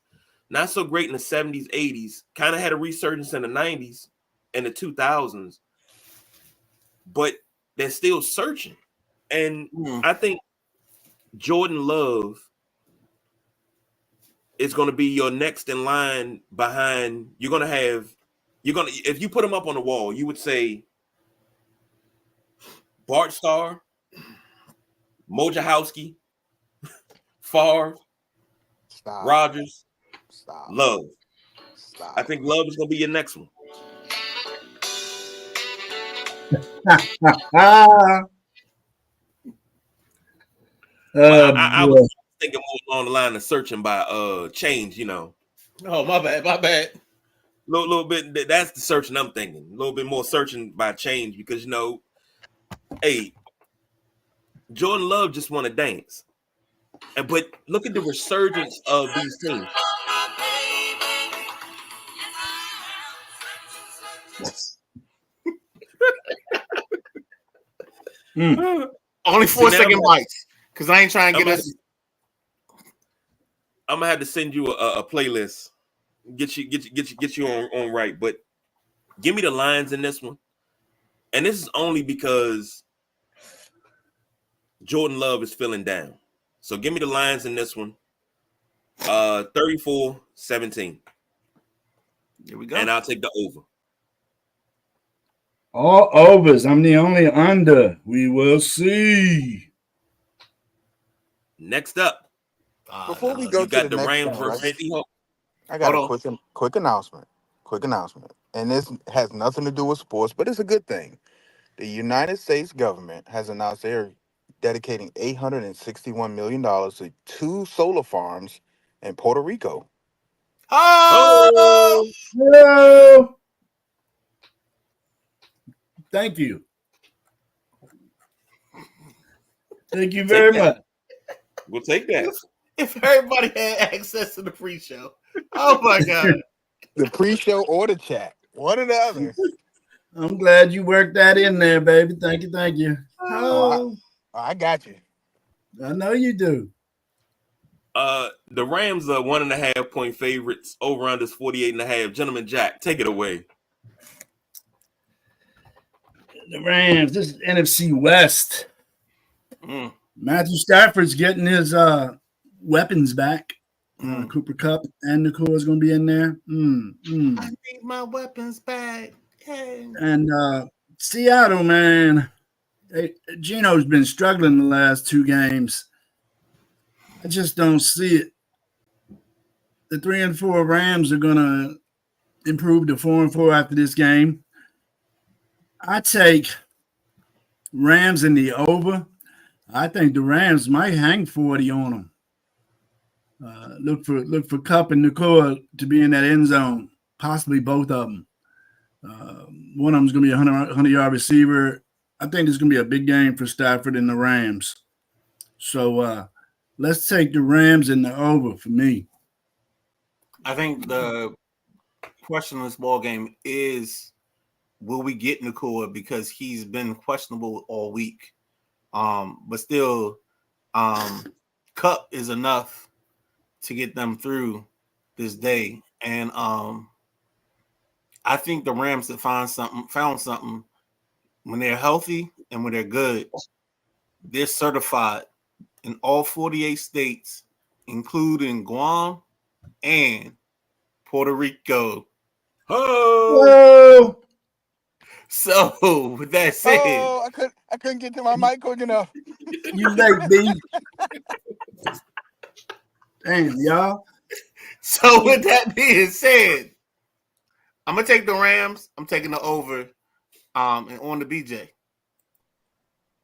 not so great in the 70s, 80s, kind of had a resurgence in the 90s and the 2000s, but they're still searching. And I think Jordan Love is going to be your next in line behind. If you put him up on the wall, you would say Bart Starr, Wojciechowski, Favre, Rodgers, Love. I think Love is going to be your next one. I was thinking more along the line of searching by change, you know. Oh, my bad. Little bit. That's the searching I'm thinking. A little bit more searching by change because, you know, hey, Jordan Love just want to dance. But look at the resurgence of these teams. Only 4-second bites because I ain't trying to get us. I'm gonna have to send you a playlist, get you on right. But give me the lines in this one, and this is only because Jordan Love is feeling down. So give me the lines in this one. 34-17. Here we go. And I'll take the over. All overs. I'm the only under. We will see. Next up. Before we go to the Rams versus Seahawks, I got a quick announcement. And this has nothing to do with sports, but it's a good thing. The United States government has announced they're dedicating $861 million to 2 solar farms in Puerto Rico. Oh! Hello. Thank you. Thank you very much. We'll take that. If everybody had access to the pre-show. Oh, my God. The pre-show or the chat. One or the other. I'm glad you worked that in there, baby. Thank you. Oh, I got you. I know you do. The Rams are 1.5 point favorites. Over under 48.5. Gentleman Jack, take it away. The Rams. This is NFC West. Matthew Stafford's getting his weapons back. Cooper Kupp and Nakua is going to be in there. I need my weapons back. Hey. And Seattle, man. Gino's been struggling the last 2 games. I just don't see it. The 3-4 Rams are going to improve to 4-4 after this game. I take Rams in the over. I think the Rams might hang 40 on them. Look for Kupp and Nakua to be in that end zone, possibly both of them. One of them is going to be a 100-yard receiver. I think it's going to be a big game for Stafford and the Rams. So let's take the Rams in the over for me. I think the question in this ball game is, will we get Nakua because he's been questionable all week? But still, Kupp is enough to get them through this day. And I think the Rams have found something when they're healthy and when they're good. They're certified in all 48 states, including Guam and Puerto Rico. Oh! So with that said, I couldn't get to my mic quick enough. You late, B. Damn, y'all. So with that being said, I'm gonna take the Rams. I'm taking the over, and on the BJ.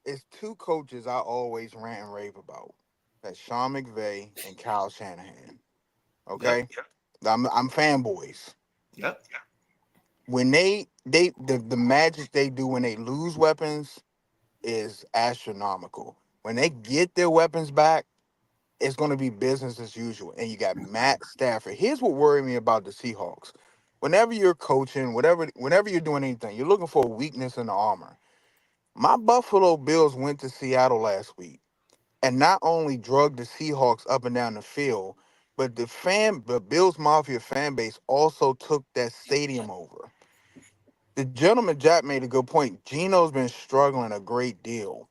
It's 2 coaches I always rant and rave about. That's Sean McVay and Kyle Shanahan. Okay, yep. I'm fanboys. Yep. When the magic they do when they lose weapons is astronomical. When they get their weapons back, it's going to be business as usual. And you got Matt Stafford. Here's what worried me about the Seahawks. Whenever you're coaching, whenever you're doing anything, you're looking for a weakness in the armor. My Buffalo Bills went to Seattle last week and not only drugged the Seahawks up and down the field, but the Bills Mafia fan base also took that stadium over. The gentleman Jack made a good point. Geno's been struggling a great deal.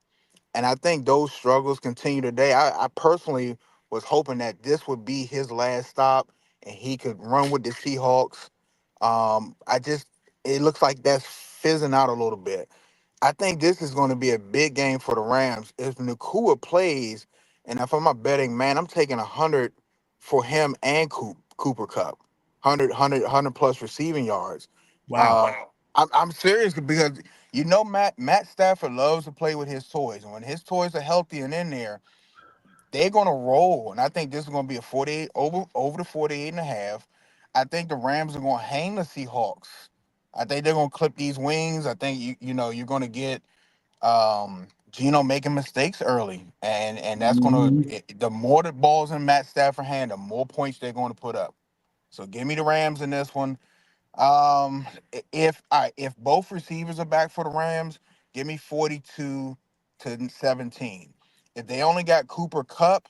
And I think those struggles continue today. I personally was hoping that this would be his last stop and he could run with the Seahawks. It looks like that's fizzing out a little bit. I think this is going to be a big game for the Rams. If Nakua plays, and if I'm a betting man, I'm taking 100 for him and Cooper Cup. 100 plus receiving yards. Wow. I'm serious because Matt Stafford loves to play with his toys. And when his toys are healthy and in there, they're gonna roll. And I think this is gonna be a 48 over the 48 and a half. I think the Rams are gonna hang the Seahawks. I think they're gonna clip these wings. I think you're gonna get Geno making mistakes early. And that's the more the ball's in Matt Stafford's hand, the more points they're gonna put up. So give me the Rams in this one. If both receivers are back for the Rams, give me 42-17. If they only got Cooper Cup,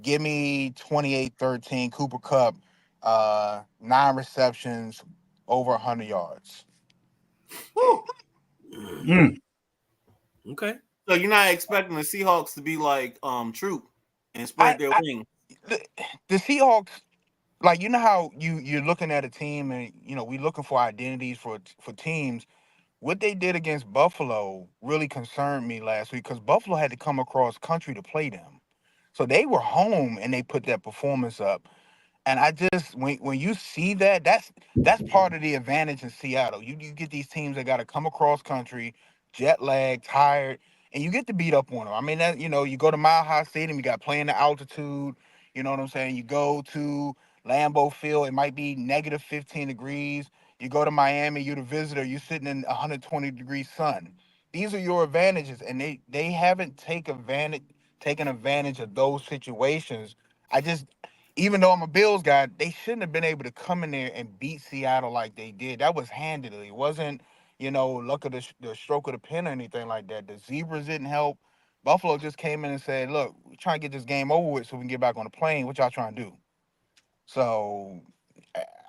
give me 28-13. Cooper Cup, 9 receptions, over 100 yards. Woo. Okay. So you're not expecting the Seahawks to be like Troop and spread their wings. The Seahawks, like, how you're looking at a team and we looking for identities for teams. What they did against Buffalo really concerned me last week because Buffalo had to come across country to play them. So they were home and they put that performance up. And I just when you see that, that's part of the advantage in Seattle. You get these teams that got to come across country, jet lag, tired, and you get to beat up on them. I mean, that you go to Mile High Stadium, you got playing the altitude. You know what I'm saying? You go to Lambeau Field, it might be negative 15 degrees. You go to Miami, you're the visitor, you're sitting in 120 degree sun. These are your advantages, and they haven't taken advantage of those situations. I just Even though I'm a Bills guy, they shouldn't have been able to come in there and beat Seattle like they did. That was handedly. It wasn't, luck of the stroke of the pen or anything like that. The Zebras didn't help. Buffalo just came in and said, look, we're trying to get this game over with so we can get back on the plane. What y'all trying to do? So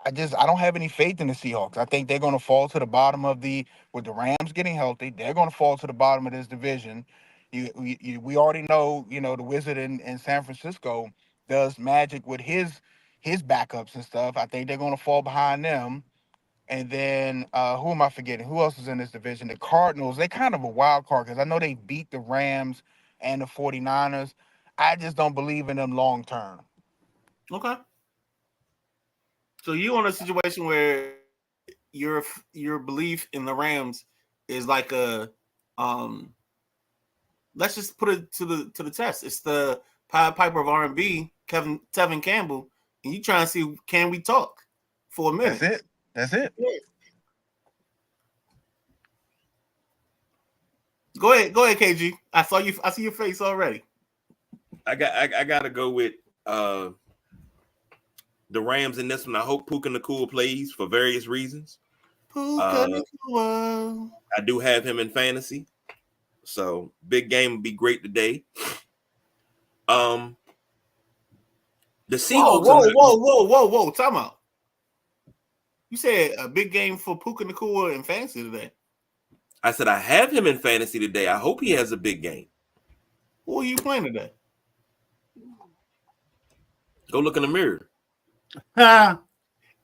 I don't have any faith in the Seahawks. I think they're going to fall to the bottom with the Rams getting healthy. They're going to fall to the bottom of this division. We already know, the Wizard in San Francisco does magic with his backups and stuff. I think they're going to fall behind them. And then who am I forgetting? Who else is in this division? The Cardinals. They're kind of a wild card because I know they beat the Rams and the 49ers. I just don't believe in them long term. Okay. So you on a situation where your belief in the Rams is like a let's just put it to the test. It's the Pied Piper of R&B, Tevin Campbell, and you trying to see, can we talk for a minute? That's it. Yeah. Go ahead, KG. I see your face already. I gotta go with the Rams in this one. I hope Puka Nacua plays for various reasons. Puka Nacua. I do have him in fantasy, so big game would be great today. The Seahawks. Whoa! Time out. You said a big game for Puka Nacua in fantasy today. I said I have him in fantasy today. I hope he has a big game. Who are you playing today? Go look in the mirror.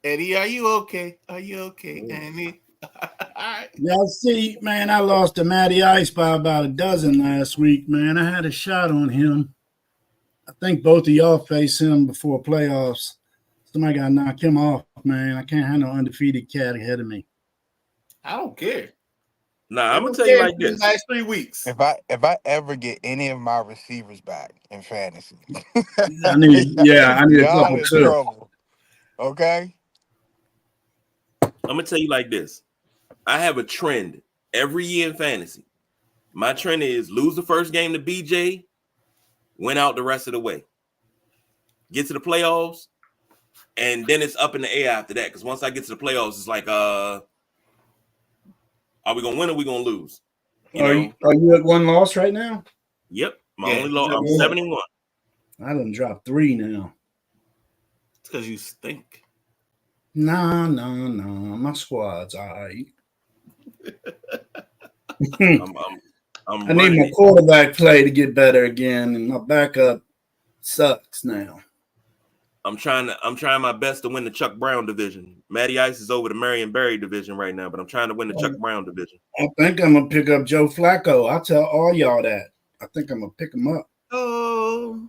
Eddie, are you okay? Are you okay, Eddie? Yeah, see, man, I lost to Matty Ice by about a dozen last week, man. I had a shot on him. I think both of y'all face him before playoffs. Somebody got to knock him off, man. I can't have no undefeated cat ahead of me. I don't care. Nah, I'm gonna tell you like this. Last 3 weeks. If I ever get any of my receivers back in fantasy, I need a couple too. Trouble. Okay. I'm gonna tell you like this. I have a trend every year in fantasy. My trend is lose the first game to BJ, win out the rest of the way. Get to the playoffs, and then it's up in the air after that. Because once I get to the playoffs, it's like, are we gonna win or we gonna lose? Are you at 1 loss right now? Yep, my only loss. I'm 71. I done dropped 3 now. It's because you stink. Nah. My squad's all right. I'm I need running my it. quarterback play to get better again, and my backup sucks now. I'm trying my best to win the Chuck Brown division. Matty Ice is over the Marion Barry division right now, but I'm trying to win the Chuck Brown division. I think I'm gonna pick up Joe Flacco. I'll tell all y'all that. I think I'm gonna pick him up. Oh,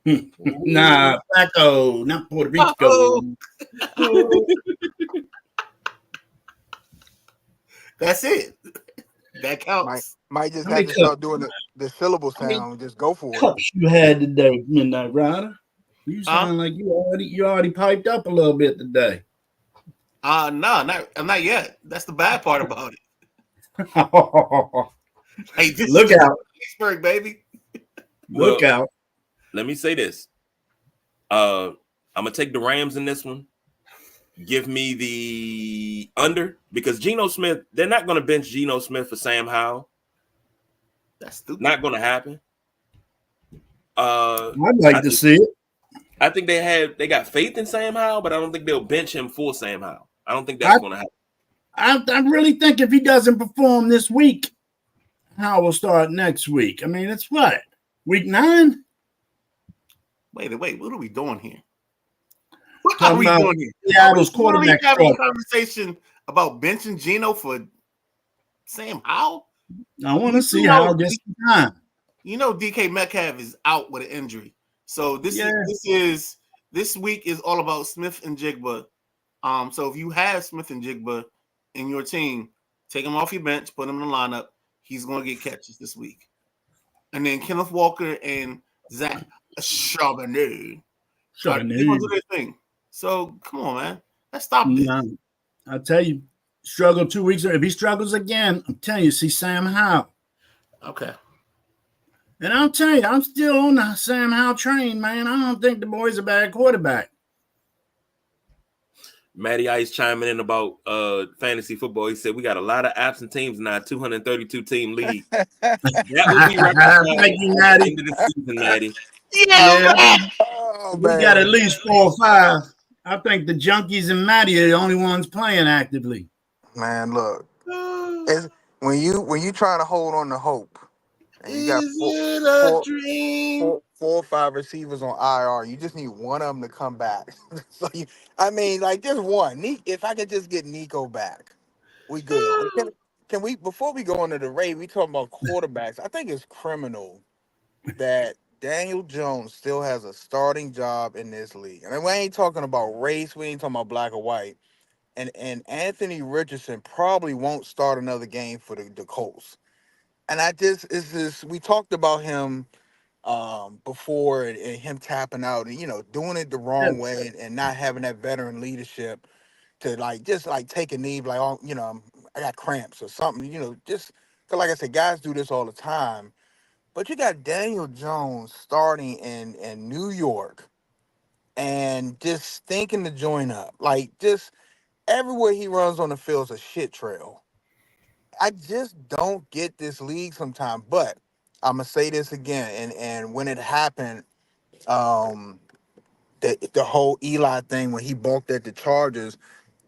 Nah, Flacco, not Puerto Rico. Uh-oh. That's it. That counts. Might just How have many to cups? start doing the syllable I mean, sound. Just go for it. Cups you had today, Midnight Rider? You sound like you already piped up a little bit today. No, not yet. That's the bad part about it. Hey, this Look is out. Pittsburgh, baby. Look Well, out. Let me say this. I'm gonna take the Rams in this one. Give me the under because Geno Smith, they're not gonna bench Geno Smith for Sam Howell. That's stupid. Not gonna happen. I'd like to see it. I think they got faith in Sam Howell, but I don't think they'll bench him for Sam Howell. I don't think that's gonna happen. I really think if he doesn't perform this week, Howell will start next week. I mean, it's what? Week 9? Wait, what are we doing here? What Talking are we about doing here? Seattle's Are we really quarterback having a struggle. conversation about benching Geno for Sam Howell? I want to see how this time. You know, DK Metcalf is out with an injury, so this week is all about Smith and Jigba. So if you have Smith and Jigba in your team, take him off your bench, put him in the lineup. He's going to get catches this week, and then Kenneth Walker and Zach Charbonnet. They're going to do their thing. So come on, man, let's stop this. I'll tell you, struggle 2 weeks. If he struggles again, I'm telling you, see Sam Howell. Okay. And I'll tell you, I'm still on the Sam Howell train, man. I don't think the boy's a bad quarterback. Matty Ice chiming in about fantasy football. He said we got a lot of absent teams in our 232 team league. That will be reconciled Thank you, at the Matty. end of the season, Matty. Yeah. We got at least 4 or 5. I think the Junkies and Matty are the only ones playing actively. Man, look, when you trying to hold on to hope, and you got four or 5 receivers on IR, you just need one of them to come back. So just one. If I could just get Nico back, we good. Can we before we go into the raid? We talking about quarterbacks. I think it's criminal that Daniel Jones still has a starting job in this league. And we ain't talking about race. We ain't talking about black or white. And Anthony Richardson probably won't start another game for the Colts. And we talked about him before and him tapping out and doing it the wrong way and not having that veteran leadership to just take a knee I got cramps or something, just because like I said, guys do this all the time. But you got Daniel Jones starting in New York and just stinking the joint up. Just everywhere he runs on the field is a shit trail. I just don't get this league sometimes. But I'm gonna say this again, and when it happened, the whole Eli thing when he balked at the Chargers,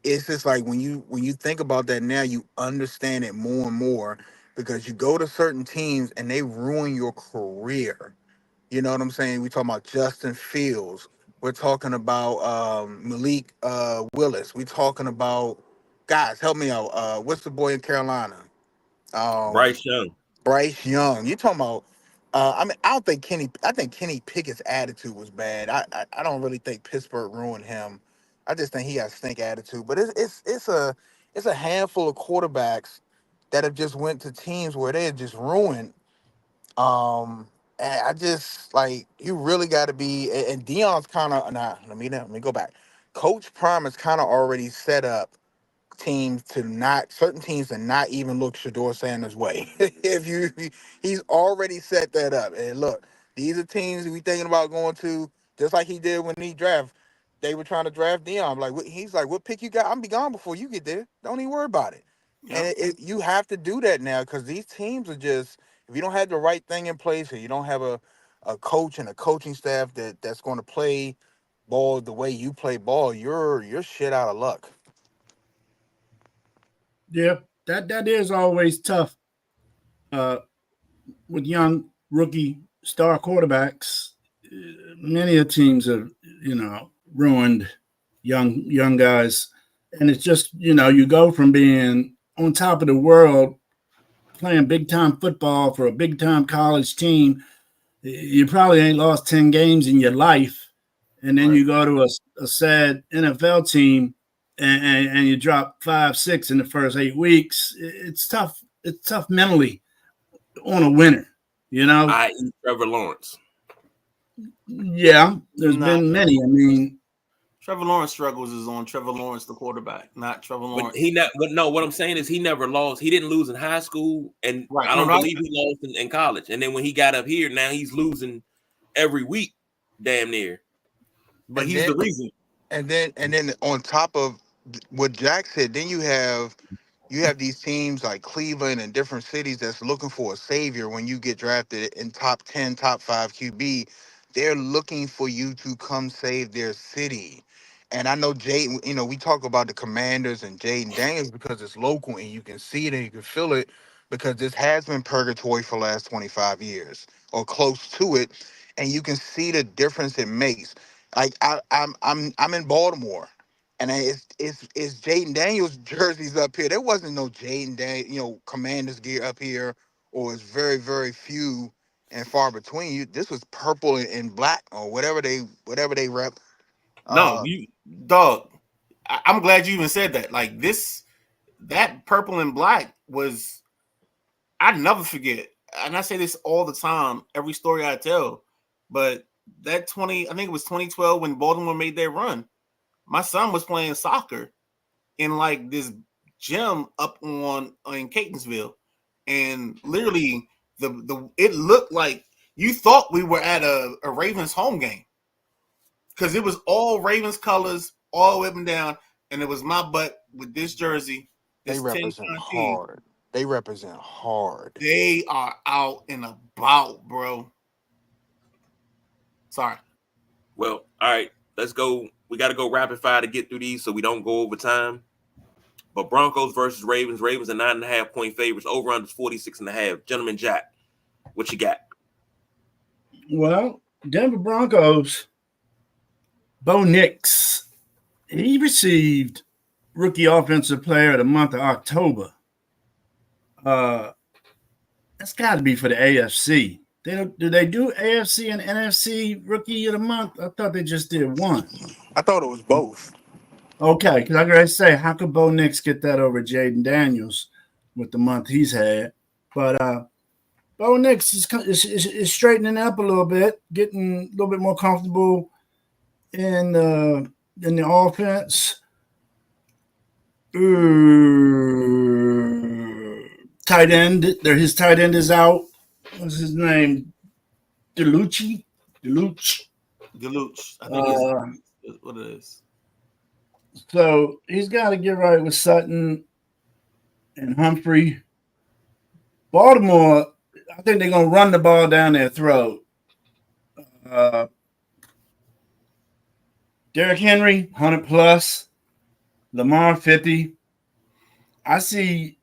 it's just like when you think about that now, you understand it more and more because you go to certain teams and they ruin your career. You know what I'm saying? We talking about Justin Fields. We're talking about Malik Willis. We talking about guys. Help me out. What's the boy in Carolina? Bryce Young. Bryce Young. You talking about? I don't think Kenny. I think Kenny Pickett's attitude was bad. I don't really think Pittsburgh ruined him. I just think he got a stink attitude. But it's a handful of quarterbacks that have just went to teams where they had just ruined. And I just you really got to be. And Dion's kind of Let me go back. Coach Prime has kind of already set up certain teams to not even look Shador Sanders' way. He's already set that up. And look, these are teams we thinking about going to, just like he did when he draft. They were trying to draft Dion. He's like, what pick you got? I'm gonna be gone before you get there. Don't even worry about it. Yep. And you have to do that now because these teams are just, if you don't have the right thing in place or you don't have a coach and a coaching staff that's going to play ball the way you play ball, you're shit out of luck. Yeah, that is always tough uh, with young rookie star quarterbacks. Many of teams have, ruined young guys, and it's just you go from being on top of the world, playing big time football for a big time college team. You probably ain't lost 10 games in your life, and then Right. you go to a sad NFL team and you drop 5-6 in the first 8 weeks. It's tough. It's tough mentally on a winner, I.e. Trevor Lawrence. Yeah, there's Nah. been many. I mean, Trevor Lawrence struggles is on Trevor Lawrence, the quarterback, not Trevor Lawrence. But no, what I'm saying is he never lost. He didn't lose in high school, and Right. I don't Right. believe he lost in college. And then when he got up here, now he's losing every week, damn near. But And he's then- the reason. And then on top of what Jack said, then you have these teams like Cleveland and different cities that's looking for a savior when you get drafted in top 10, top 5 QB. They're looking for you to come save their city. And I know Jaden, we talk about the Commanders and Jaden Daniels because it's local and you can see it and you can feel it because this has been purgatory for the last 25 years or close to it. And you can see the difference it makes. Like I'm in Baltimore. And it's Jaden Daniels jerseys up here. There wasn't no Commanders gear up here, or it's very, very few and far between. This was purple and black or whatever they rep. No, you dog. I'm glad you even said that. Like that purple and black was, I never forget. And I say this all the time, every story I tell. But I think it was 2012 when Baltimore made their run. My son was playing soccer in like this gym up in Catonsville, and literally it looked like you thought we were at a Ravens home game because it was all Ravens colors all the way up and down, and it was my butt with this jersey. They This represent 10-time team. hard. They represent hard. They are out and about, bro. Sorry. Well, all right, let's go. We got to go rapid fire to get through these so we don't go over time. But Broncos versus Ravens. Ravens are 9.5 point favorites. Over under 46.5. Gentleman Jack, what you got? well, Denver Broncos, Bo Nix, he received Rookie Offensive Player of the Month of October. That's got to be for the AFC. Do they do AFC and NFC Rookie of the Month? I thought they just did one. I thought it was both. Okay, because I gotta say, how could Bo Nix get that over Jaden Daniels with the month he's had? But Bo Nix is straightening up a little bit, getting a little bit more comfortable in the offense. Tight end, his tight end is out. What's his name? Delucci. Deluge. I think is what it is. So he's got to get right with Sutton and Humphrey. Baltimore, I think they're going to run the ball down their throat. Derrick Henry, 100 plus. Lamar, 50. I see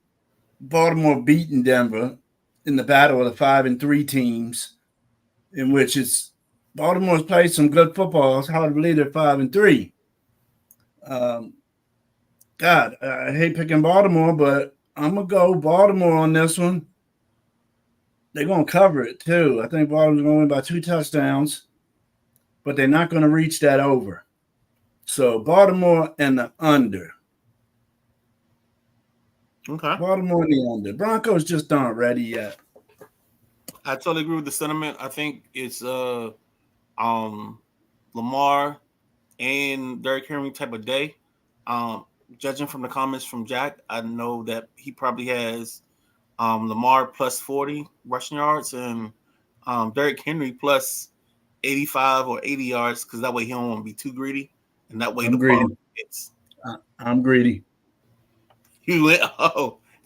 Baltimore beating Denver in the battle of the 5-3 teams, in which Baltimore's played some good football. It's hard to believe they're 5-3. God, I hate picking Baltimore, but I'm going to go Baltimore on this one. They're going to cover it, too. I think Baltimore's going to win by 2 touchdowns, but they're not going to reach that over. So Baltimore and the under. Okay. Baltimore and the under. Broncos just aren't ready yet. I totally agree with the sentiment. I think it's Lamar and Derrick Henry type of day. Judging from the comments from Jack, I know that he probably has Lamar plus 40 rushing yards and Derrick Henry plus 85 or 80 yards because that way he don't want to be too greedy, and that way I'm the greedy. ball hits. I'm greedy. You went,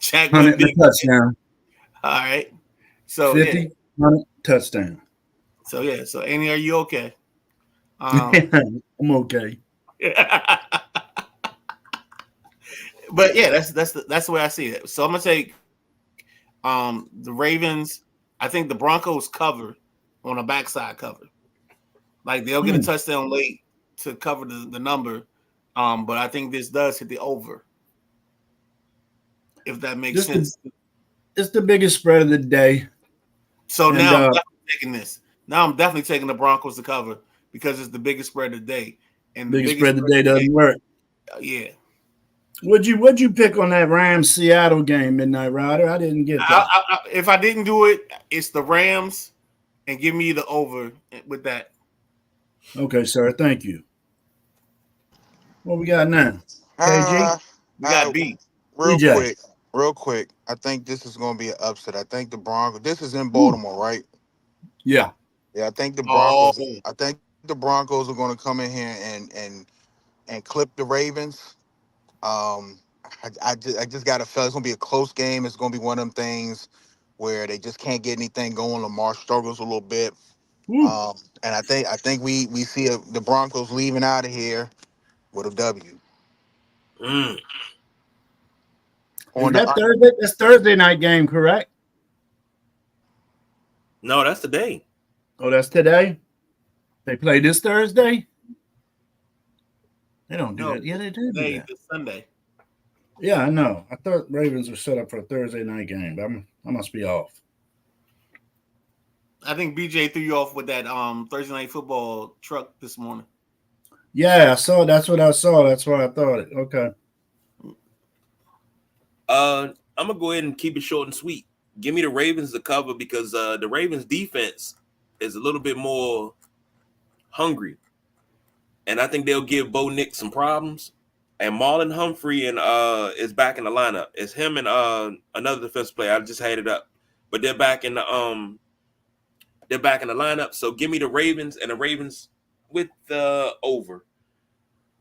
Jack 100 went big. touchdown. All right. So 50, 100 touchdown. So Annie, are you okay? I'm okay. But yeah, that's the way I see it. So I'm gonna take the Ravens. I think the Broncos cover on a backside cover. Like they'll get a touchdown late to cover the number. But I think this does hit the over. If that makes sense. It's the biggest spread of the day. So now I'm definitely taking this. Now I'm definitely taking the Broncos to cover because it's the biggest spread of the day. And the biggest spread of the day doesn't work. Yeah. What'd you pick on that Rams Seattle game, Midnight Rider? I didn't get that. If I didn't do it, it's the Rams, and give me the over with that. Okay, sir. Thank you. What we got now? KG? We got B. Real quick. I think this is going to be an upset. I think the Broncos. This is in Baltimore, right? Yeah. Yeah. I think the Broncos. I think the Broncos are going to come in here and clip the Ravens. I just got to feel it's going to be a close game. It's going to be one of them things where they just can't get anything going. Lamar struggles a little bit. And I think we see the Broncos leaving out of here with a W. That's Thursday night game, correct? No, that's today. Oh, that's today? They play this Thursday? They don't do that. Yeah, they do that. This Sunday. Yeah, I know. I thought Ravens were set up for a Thursday night game, but I must be off. I think BJ threw you off with that Thursday night football truck this morning. Yeah, I saw. That's what I saw. That's why I thought it. Okay. I'm gonna go ahead and keep it short and sweet. Give me the Ravens to cover because the Ravens defense is a little bit more hungry, and I think they'll give Bo Nix some problems. And Marlon Humphrey is back in the lineup. It's him and another defensive player. I just had it up, but they're back in the lineup. So give me the Ravens and the Ravens with the over.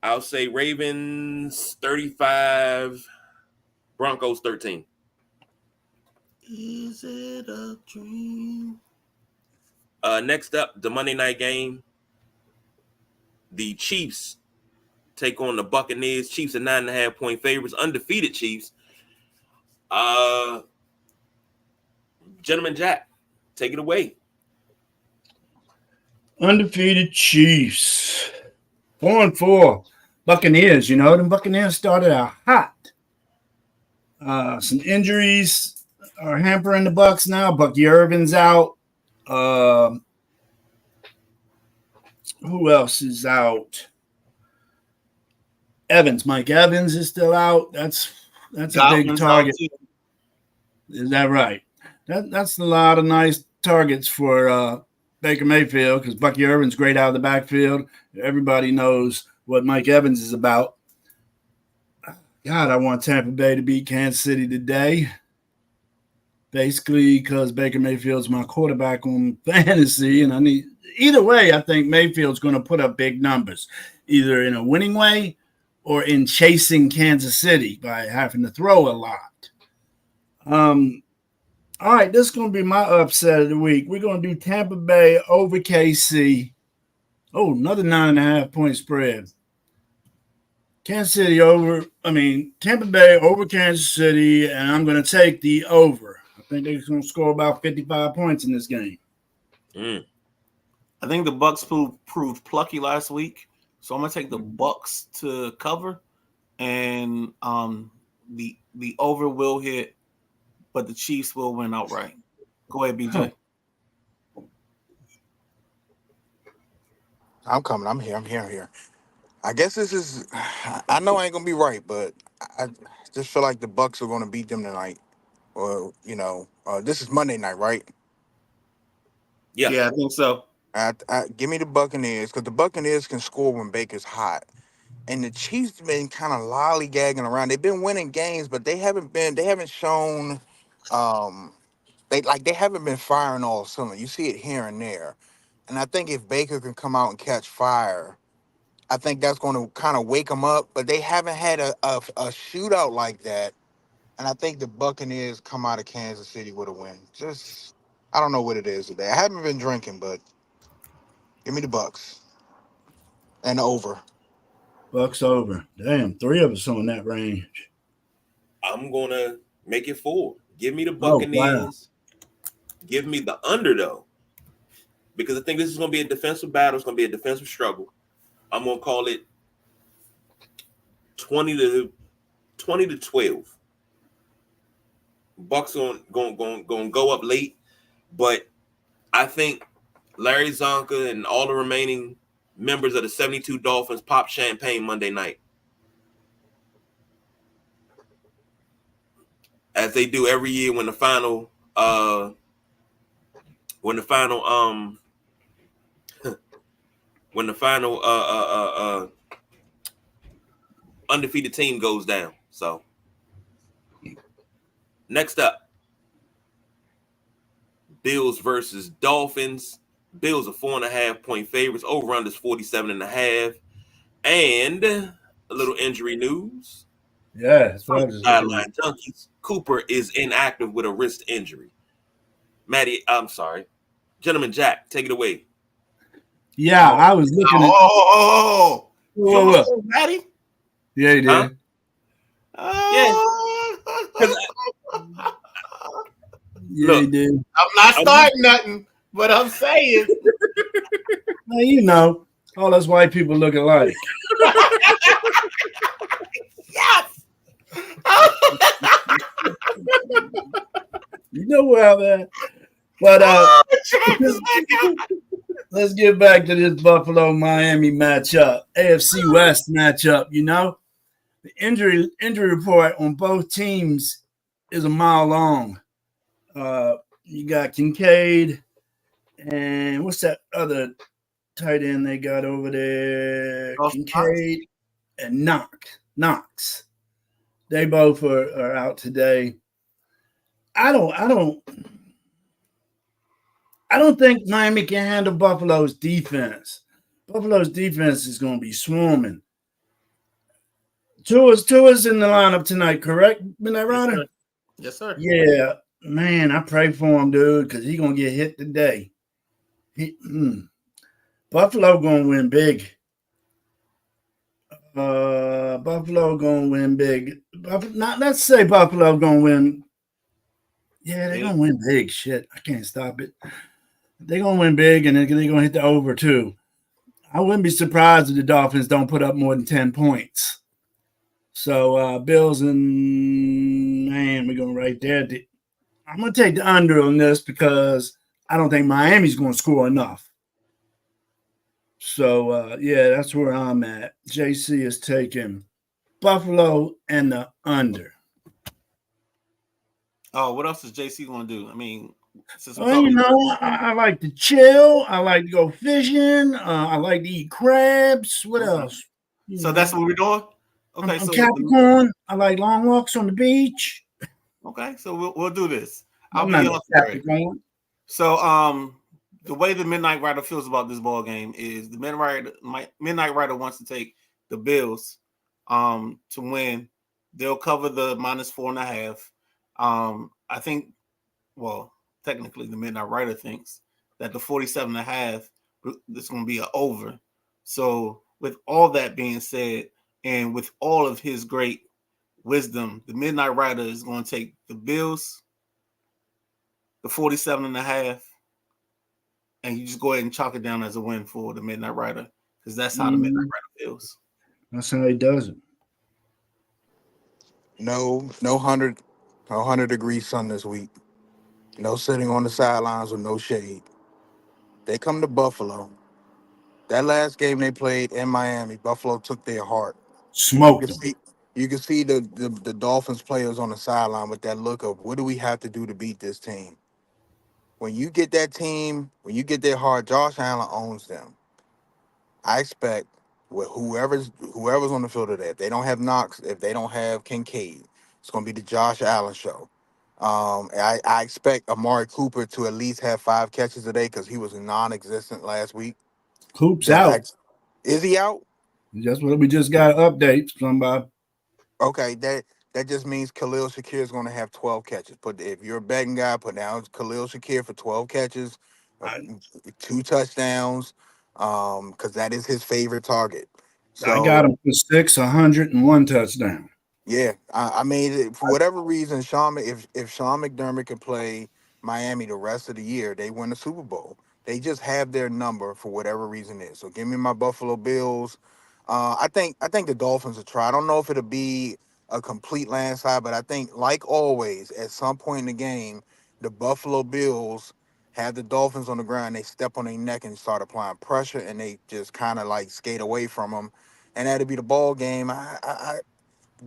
I'll say Ravens 35, Broncos 13. Is it a dream? Next up, the Monday night game. The Chiefs take on the Buccaneers. Chiefs are 9.5-point favorites. Undefeated Chiefs. Gentleman Jack, take it away. Undefeated Chiefs. 4-4. Buccaneers, them Buccaneers started out hot. Some injuries are hampering the Bucs now. Bucky Irvin's out. Who else is out? Mike Evans is still out. That's a big target. Is that right? That's a lot of nice targets for Baker Mayfield because Bucky Irvin's great out of the backfield. Everybody knows what Mike Evans is about. God, I want Tampa Bay to beat Kansas City today. Basically, because Baker Mayfield's my quarterback on fantasy, and either way, I think Mayfield's going to put up big numbers, either in a winning way or in chasing Kansas City by having to throw a lot. All right, this is going to be my upset of the week. We're going to do Tampa Bay over KC. Oh, another 9.5-point spread. Tampa Bay over Kansas City, and I'm going to take the over. I think they're going to score about 55 points in this game. I think the Bucs proved plucky last week, so I'm going to take the Bucs to cover, and the over will hit, but the Chiefs will win outright. Go ahead, BJ. I'm coming. I'm here. I guess this is. I know I ain't gonna be right, but I just feel like the Bucs are gonna beat them tonight. Or this is Monday night, right? Yeah, I think so. Give me the Buccaneers because the Buccaneers can score when Baker's hot, and the Chiefs been kind of lollygagging around. They've been winning games, but they haven't shown. They haven't been firing all summer. You see it here and there, and I think if Baker can come out and catch fire, I think that's going to kind of wake them up. But they haven't had a shootout like that, and I think the Buccaneers come out of Kansas City with a win. I don't know what it is today. I haven't been drinking, but give me the Bucs. And over. Bucks over. Damn, 3 of us on that range. I'm gonna make it 4. Give me the Oh, wow. Buccaneers. Give me the under though, because I think this is gonna be a defensive battle. It's gonna be a defensive struggle. I'm gonna call it 20 to 12. Bucks gonna go up late, but I think Larry Zonka and all the remaining members of the 72 Dolphins pop champagne Monday night, as they do every year when the final when the final undefeated team goes down. So next up, Bills versus Dolphins. Bills are 4.5-point favorites. Over under is 47.5. And a little injury news. Yeah, that's what I From was looking at. Sideline Junkies, Cooper is inactive with a wrist injury. Maddie, I'm sorry. Gentleman Jack, take it away. Yeah, I was looking at. Oh, Whoa, whoa. Maddie. Yeah, he did. Yeah, Look, he did. I'm not starting nothing, but I'm saying. Now, you know, all us white people look alike. Yes. You know where I'm at. But let's get back to this Buffalo Miami matchup, AFC West matchup. You know, the injury report on both teams is a mile long. You got Kincaid and what's that other tight end they got over there? Kincaid and Knox. They both are out today. I don't think Miami can handle Buffalo's defense. Buffalo's defense is going to be swarming. Tua's in the lineup tonight, correct, Midnight Rider? Yes, sir. Yeah, man, I pray for him, dude, because he's going to get hit today. Buffalo going to win big. Buffalo going to win big. Let's say Buffalo going to win. Yeah, they're going to win big. Shit, I can't stop it. They're going to win big, and they're going to hit the over, too. I wouldn't be surprised if the Dolphins don't put up more than 10 points. So, Bills and, man, we're going right there. I'm going to take the under on this because I don't think Miami's going to score enough. So, yeah, that's where I'm at. JC is taking Buffalo and the under. Oh, what else is JC going to do? I mean, well, you know, I like to chill. I like to go fishing. I like to eat crabs. What else? So that's what we're doing? Okay, I'm Capricorn. I like long walks on the beach. Okay, so we'll do this. I'll be on Capricorn. So, the way the Midnight Rider feels about this ball game is the Midnight Rider wants to take the Bills to win. They'll cover the -4.5. I think, well, technically the Midnight Rider thinks that the 47.5 is going to be an over. So with all that being said, and with all of his great wisdom, the Midnight Rider is going to take the Bills, the 47.5, and you just go ahead and chalk it down as a win for the Midnight Rider, because that's how the Midnight Rider feels. That's how he does it. No 100-degree sun this week. No sitting on the sidelines with no shade. They come to Buffalo. That last game they played in Miami, Buffalo took their heart. Smoked them. You can see the Dolphins players on the sideline with that look of, what do we have to do to beat this team? When you get that team, when you get their heart, Josh Allen owns them. I expect with whoever's on the field today, if they don't have Knox, if they don't have Kincaid, it's going to be the Josh Allen show. I expect Amari Cooper to at least have 5 catches today because he was non-existent last week. Coop's out. Is he out? That's what we just got updates from Bob. Okay, that just means Khalil Shakir is going to have 12 catches. If you're a betting guy, put down Khalil Shakir for 12 catches, 2 touchdowns. because that is his favorite target. I got So him for 601 touchdown. yeah, I mean, for whatever reason, if Sean McDermott can play Miami the rest of the year, they win the Super Bowl. They just have their number for whatever reason is. So give me my Buffalo Bills. I think the Dolphins will try. I don't know if it'll be a complete landslide, but I think, like always, at some point in the game, the Buffalo Bills have the Dolphins on the ground. They step on their neck and start applying pressure, and they just kind of like skate away from them, and that'll be the ball game. I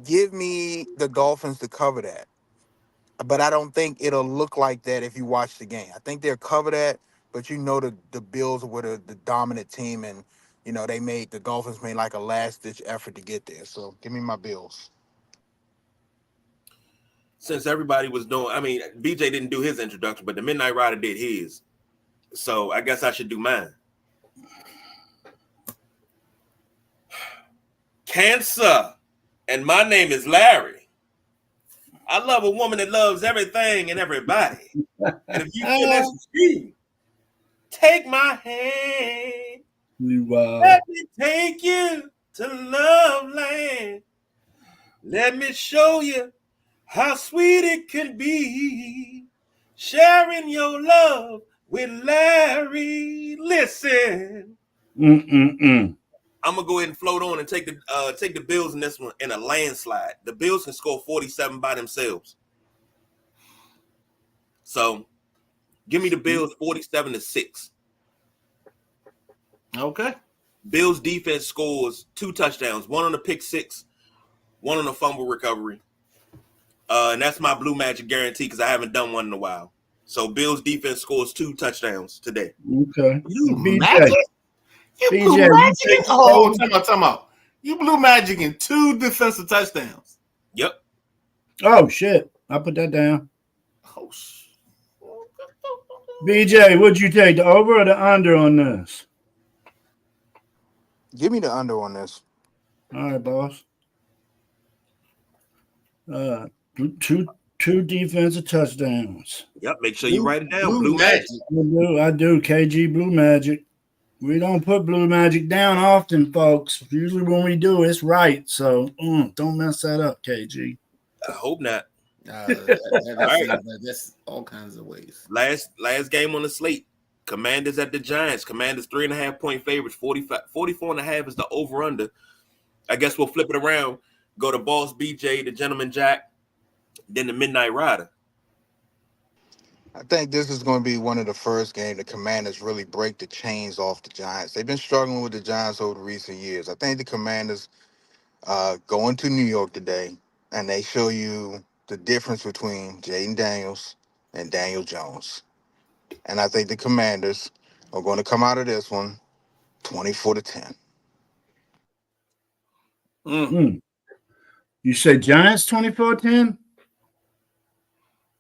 give me the Dolphins to cover that, but I don't think it'll look like that if you watch the game. I think they'll cover that, but the Bills were the dominant team, and the Dolphins made like a last ditch effort to get there. So give me my Bills. Since everybody was doing, I mean, BJ didn't do his introduction, but the Midnight Rider did his. So I guess I should do mine. Cancer, and my name is Larry. I love a woman that loves everything and everybody. And if you feel that's true, take my hand. Let me take you to Love Land. Let me show you how sweet it can be, sharing your love with Larry. Listen. I'm gonna go ahead and float on and take the Bills in this one in a landslide. The Bills can score 47 by themselves. So give me the Bills 47-6. Okay. Bills defense scores 2 touchdowns, one on a pick six, one on a fumble recovery. And that's my Blue Magic guarantee because I haven't done one in a while. So Bills defense scores 2 touchdowns today. Okay. You BJ. magic? You BJ, Blue Magic? BJ. Oh, time out. You Blue Magic in 2 defensive touchdowns. Yep. Oh, shit. I put that down. Oh, BJ, would you take the over or the under on this? Give me the under on this. All right, boss. Two defensive touchdowns. Yep. Make sure you write it down. Blue Magic. I do. KG Blue Magic. We don't put Blue Magic down often, folks. Usually when we do, it's right. So don't mess that up, KG. I hope not. That's all kinds of ways. Last game on the slate. Commanders at the Giants. Commanders 3.5-point favorites. 44.5 is the over-under. I guess we'll flip it around. Go to Boss BJ, the Gentleman Jack, then the Midnight Rider. I think this is going to be one of the first games the Commanders really break the chains off the Giants. They've been struggling with the Giants over recent years. I think the Commanders go into New York today, and they show you the difference between Jaden Daniels and Daniel Jones. And I think the Commanders are going to come out of this one 24-10. You said Giants 24-10?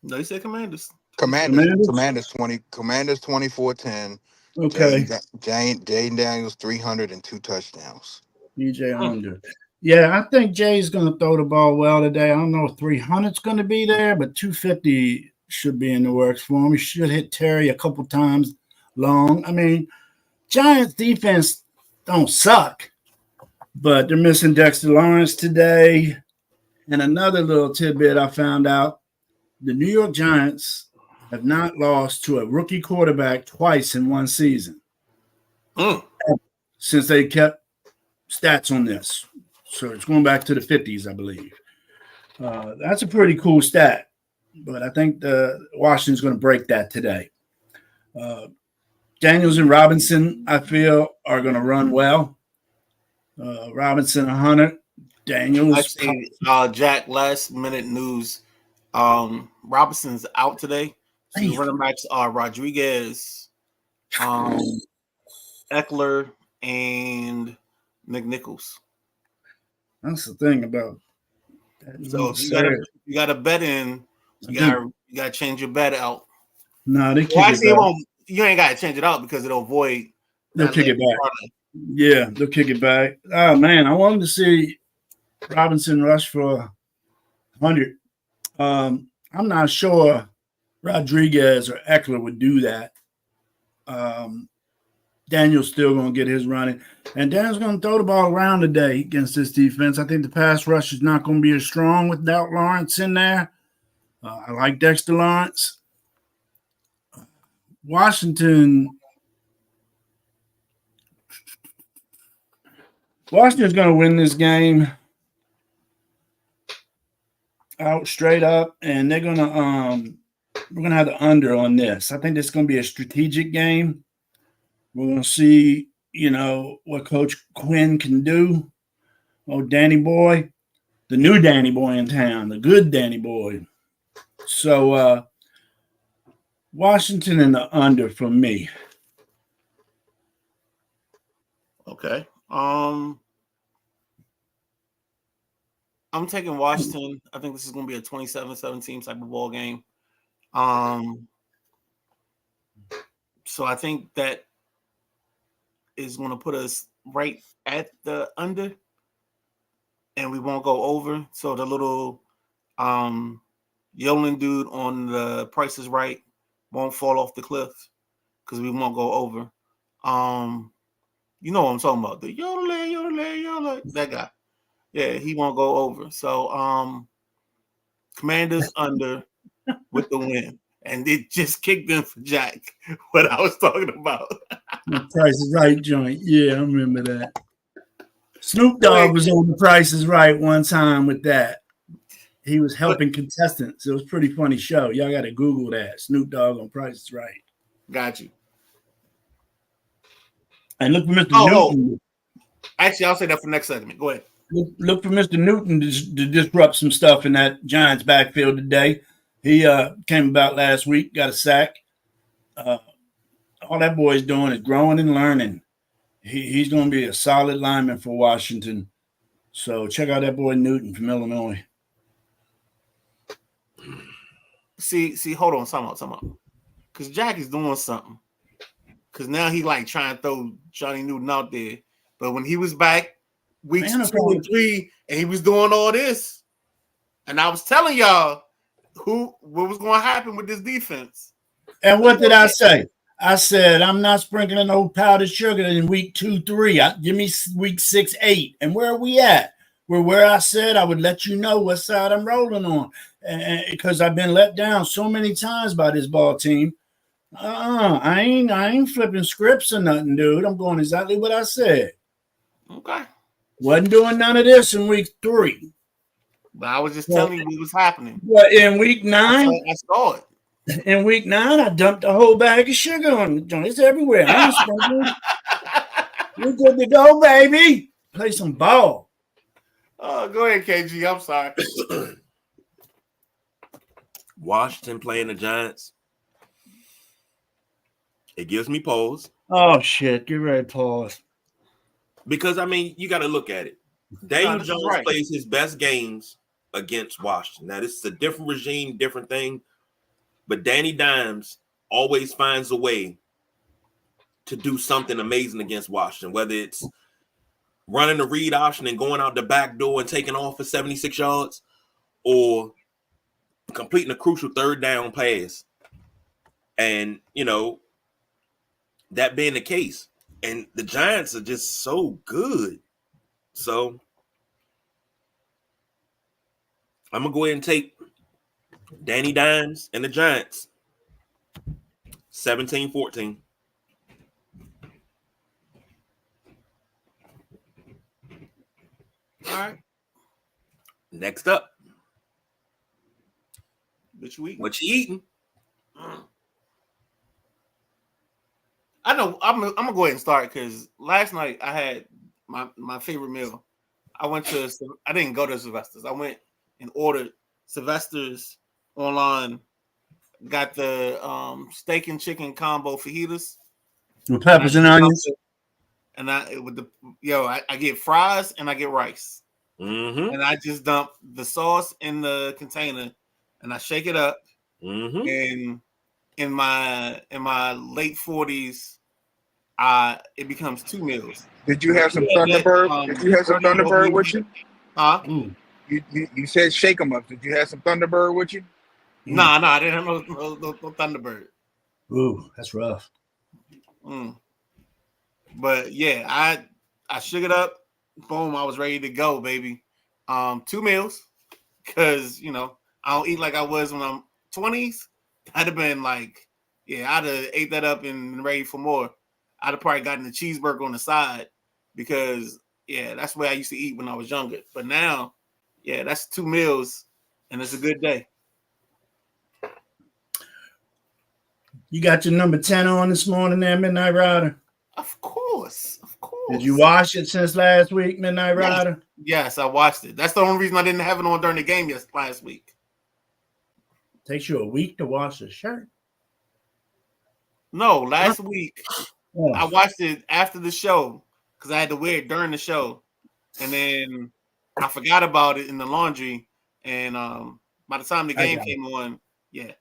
No, you said Commanders. Commanders 24-10. Okay. Jaden Daniels 302 touchdowns. BJ under. Yeah, I think Jay's going to throw the ball well today. I don't know if 300's going to be there, but 250 should be in the works for him. He should hit Terry a couple times long. I mean, Giants defense don't suck, but they're missing Dexter Lawrence today. And another little tidbit I found out, the New York Giants have not lost to a rookie quarterback twice in one season since they kept stats on this. So it's going back to the 50s, I believe. That's a pretty cool stat, but I think Washington's going to break that today. Daniels and Robinson, I feel, are going to run well. Robinson 100, Daniels. Actually, Jack, last minute news. Robinson's out today. So the running backs are Rodriguez, Eckler, and McNichols. That's the thing about that. So if you got to bet in, you got to change your bet out. No, they kick it back. You ain't got to change it out because it'll void. They'll kick it back. Yeah, they'll kick it back. Oh man, I wanted to see Robinson rush for 100. I'm not sure Rodriguez or Eckler would do that. Daniel's still going to get his running. And Daniel's going to throw the ball around today against this defense. I think the pass rush is not going to be as strong without Lawrence in there. I like Dexter Lawrence. Washington's going to win this game out straight up, and they're going to we're going to have the under on this. I think this is going to be a strategic game. We're going to see, what Coach Quinn can do. Oh, Danny Boy, the new Danny Boy in town, the good Danny Boy. So, Washington and the under for me. Okay. I'm taking Washington. I think this is going to be a 27-17 type of ball game. So I think that is going to put us right at the under, and we won't go over. So the little Yolan dude on the Price is Right won't fall off the cliff because we won't go over. You know what I'm talking about. The yodel, that guy. Yeah, he won't go over. So Commanders under with the win. And it just kicked in for Jack, what I was talking about. The Price is Right joint. Yeah, I remember that. Snoop Dogg was on The Price is Right one time with that. He was helping contestants. It was a pretty funny show. Y'all got to Google that. Snoop Dogg on Price is Right. Got you. And look for Mr. Newton. Actually, I'll say that for next segment. Go ahead. Look for Mr. Newton to disrupt some stuff in that Giants backfield today. He came about last week, got a sack. All that boy is doing is growing and learning. He's going to be a solid lineman for Washington. So check out that boy Newton from Illinois. See, hold on, time out. Because Jack is doing something. Because now he like trying to throw Johnny Newton out there. But when he was back weeks 2 and 3, and he was doing all this, and I was telling y'all what was going to happen with this defense. And what did I say? I said, I'm not sprinkling no powdered sugar in week 2, 3. Give me week 6, 8. And where are we at? We're where I said I would let you know what side I'm rolling on. Because I've been let down so many times by this ball team. I ain't flipping scripts or nothing, dude. I'm going exactly what I said. Okay. Wasn't doing none of this in week 3. But I was just telling you what was happening. But in week 9, I saw it. In week 9, I dumped a whole bag of sugar on the joint. It's everywhere. We're good to go, baby. Play some ball. Oh, go ahead, KG. I'm sorry. Washington playing the Giants. It gives me pause. Oh, shit. Get ready to pause. Because, you got to look at it. Daniel Jones plays his best games against Washington. Now, this is a different regime, different thing. But Danny Dimes always finds a way to do something amazing against Washington, whether it's running the read option and going out the back door and taking off for 76 yards or completing a crucial third down pass. And, that being the case. And the Giants are just so good. So I'm going to go ahead and take Danny Dimes and the Giants 17-14. All right. Next up. What you eating? What you eating? I know. I'm gonna go ahead and start because last night I had my favorite meal. I didn't go to Sylvester's. I went and ordered Sylvester's online. Got the steak and chicken combo fajitas with peppers and onions. And I get fries and I get rice. Mm-hmm. And I just dump the sauce in the container and I shake it up. Mm-hmm. And in my late 40s, it becomes 2 meals. Did you have some Thunderbird? Did you have some Thunderbird with you? Huh? You said shake them up. Did you have some Thunderbird with you? Nah, I didn't have no Thunderbird. Ooh, that's rough. But yeah, I shook it up. Boom, I was ready to go, baby. 2 meals, because I don't eat like I was when I'm 20s. I'd have been like, yeah, I'd have ate that up and been ready for more. I'd have probably gotten a cheeseburger on the side because yeah, that's where I used to eat when I was younger. But now, yeah, that's 2 meals and it's a good day. You got your number 10 on this morning there, Midnight Rider? Of course. Did you wash it since last week, Midnight Rider? Yes, I watched it. That's the only reason I didn't have it on during the game last week. Takes you a week to wash a shirt. No, last week I watched it after the show because I had to wear it during the show, and then I forgot about it in the laundry. And by the time the game came on, yeah,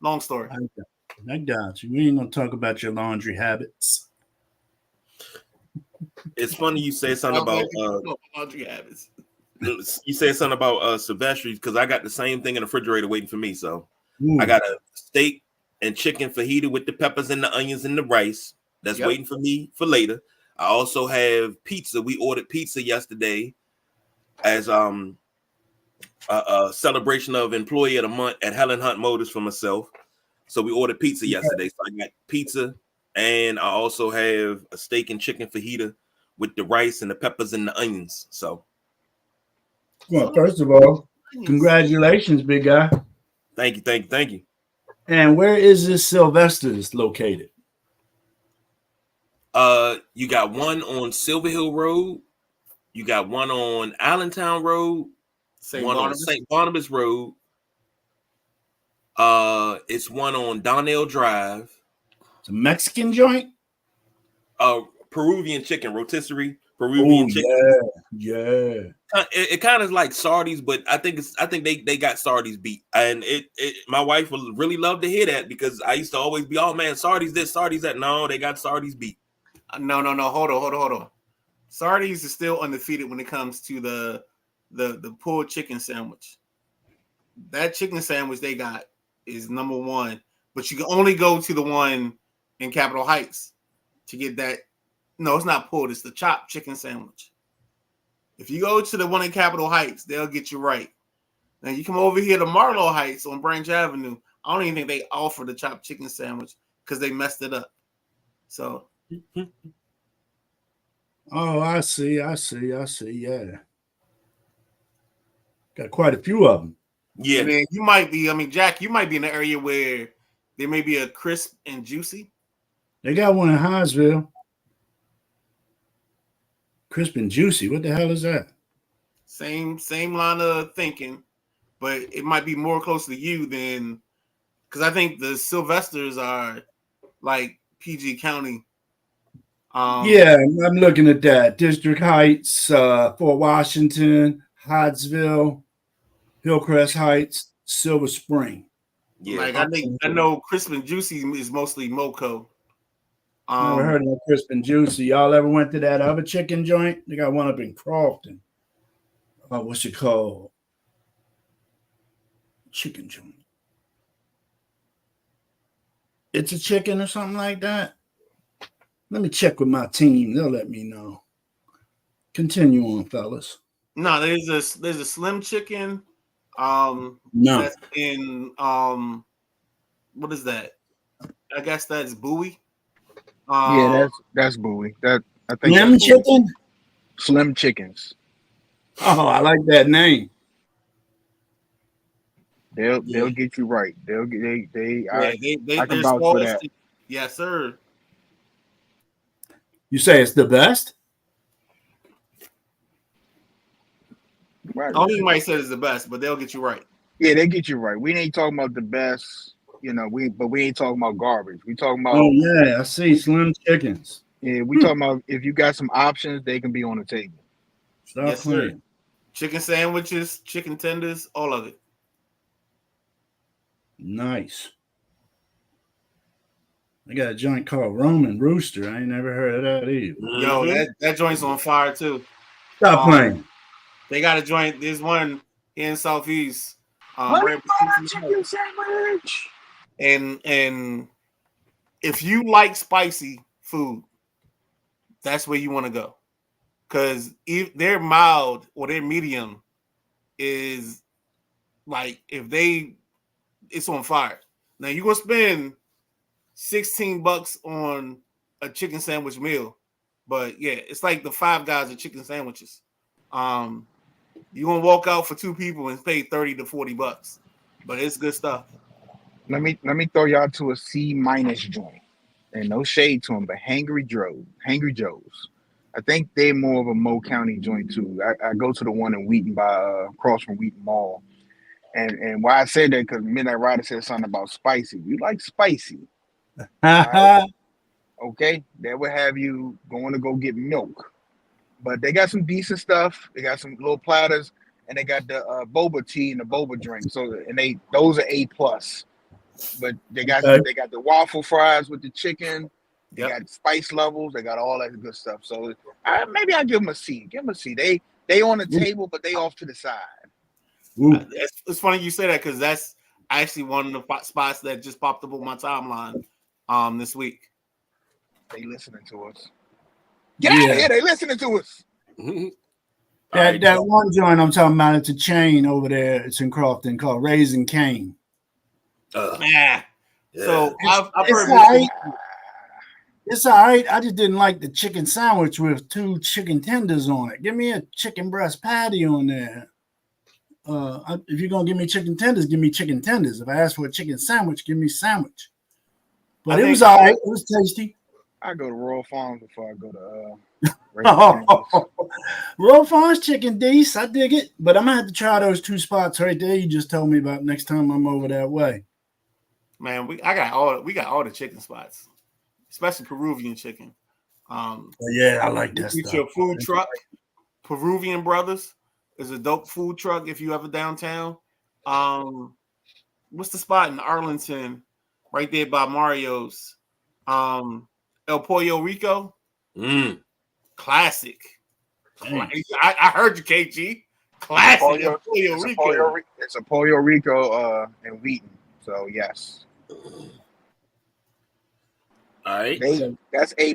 long story. I got you. We ain't gonna talk about your laundry habits. It's funny you say something about laundry habits. You said something about Silvestri because I got the same thing in the refrigerator waiting for me. So Ooh. I got a steak and chicken fajita with the peppers and the onions and the rice that's waiting for me for later. I also have pizza. We ordered pizza yesterday as a celebration of Employee of the Month at Helen Hunt Motors for myself. So we ordered pizza yesterday. So I got pizza, and I also have a steak and chicken fajita with the rice and the peppers and the onions. So, well, first of all, congratulations, big guy. Thank you. And where is this Sylvester's located? You got one on Silver Hill Road. You got one on Allentown Road. On St. Barnabas Road. It's one on Donnell Drive. It's a Mexican joint? Peruvian chicken, rotisserie Peruvian chicken. Yeah. It kind of like Sardi's, but I think they got Sardi's beat. And my wife would really love to hear that because I used to always be, oh man, Sardi's this, Sardi's that. No, they got Sardi's beat. No. Hold on. Sardi's is still undefeated when it comes to the pulled chicken sandwich. That chicken sandwich they got is number one, but you can only go to the one in Capitol Heights to get that. No, it's not pulled. It's the chopped chicken sandwich. If you go to the one in Capitol Heights, they'll get you right. Now you come over here to Marlow Heights on Branch Avenue. I don't even think they offer the chopped chicken sandwich because they messed it up. So. Oh, I see. Yeah. Got quite a few of them. Yeah. And then you might be, Jack, you might be in an area where there may be a crisp and juicy. They got one in Hinesville. Crisp and juicy. What the hell is that? Same line of thinking, but it might be more close to you than because I think the Sylvesters are like PG County. Yeah, I'm looking at that. District Heights, Fort Washington, Hodgesville, Hillcrest Heights, Silver Spring. Yeah, like I know crisp and juicy is mostly Moco. Never heard of crisp and juicy. Y'all ever went to that other chicken joint? They got one up in Crofton. What's it called? Chicken joint. It's a chicken or something like that. Let me check with my team. They'll let me know. Continue on, fellas. No, there's a Slim Chicken. No. That's in what is that? I guess that's Bowie. Yeah, that's Bowie. That I think Slim Chicken? Slim Chickens. Oh, I like that name. They'll get you right. I can vouch for that. Yes, sir. You say it's the best? Right. I don't think anybody said it's the best, but they'll get you right. Yeah, they get you right. We ain't talking about the best, but we ain't talking about garbage. We talking about. Oh yeah, I see Slim Chickens. Yeah, we talking about if you got some options, they can be on the table. Stop playing. Sir. Chicken sandwiches, chicken tenders, all of it. Nice. I got a joint called Roman Rooster. I ain't never heard of that either. Yo, that joint's on fire too. Stop playing. They got a joint. There's one here in Southeast. Chicken sandwich. And if you like spicy food, that's where you want to go. Because their mild or their medium is like it's on fire. Now you're gonna spend $16 on a chicken sandwich meal, but yeah, it's like the Five Guys of chicken sandwiches. You're gonna walk out for two people and pay $30 to $40, but it's good stuff. Let me throw y'all to a C- joint, and no shade to them, but Hangry Joe's. I think they're more of a Mo County joint too. I go to the one in Wheaton by across from Wheaton Mall, and why I said that because Midnight Rider said something about spicy. You like spicy, right? Okay? They would have you going to go get milk, but they got some decent stuff. They got some little platters, and they got the boba tea and the boba drink. So those are A+. But they got the waffle fries with the chicken. They got spice levels. They got all that good stuff. So maybe I give them a C. Give them a C. They on the table, but they off to the side. It's funny you say that because that's actually one of the spots that just popped up on my timeline this week. They listening to us. Get out of here. They listening to us. That one joint I'm talking about, it's a chain over there. It's in Crofton called Raising Cane. Yeah. So I've heard right. It's all right. I just didn't like the chicken sandwich with 2 chicken tenders on it. Give me a chicken breast patty on there. If you're gonna give me chicken tenders, give me chicken tenders. If I ask for a chicken sandwich, give me sandwich. But it was all right. It was tasty. I go to Royal Farms before I go to Royal Farms chicken D's. I dig it. But I'm gonna have to try those 2 spots right there you just told me about next time I'm over that way. Man, we got all the chicken spots, especially Peruvian chicken. Yeah, I like that stuff. Your food truck, Peruvian Brothers is a dope food truck if you ever downtown. What's the spot in Arlington, right there by Mario's? El Pollo Rico. Classic. I heard you, KG. Classic. El Pollo Rico. It's a Pollo Rico in Wheaton. So yes. All right. That's A+.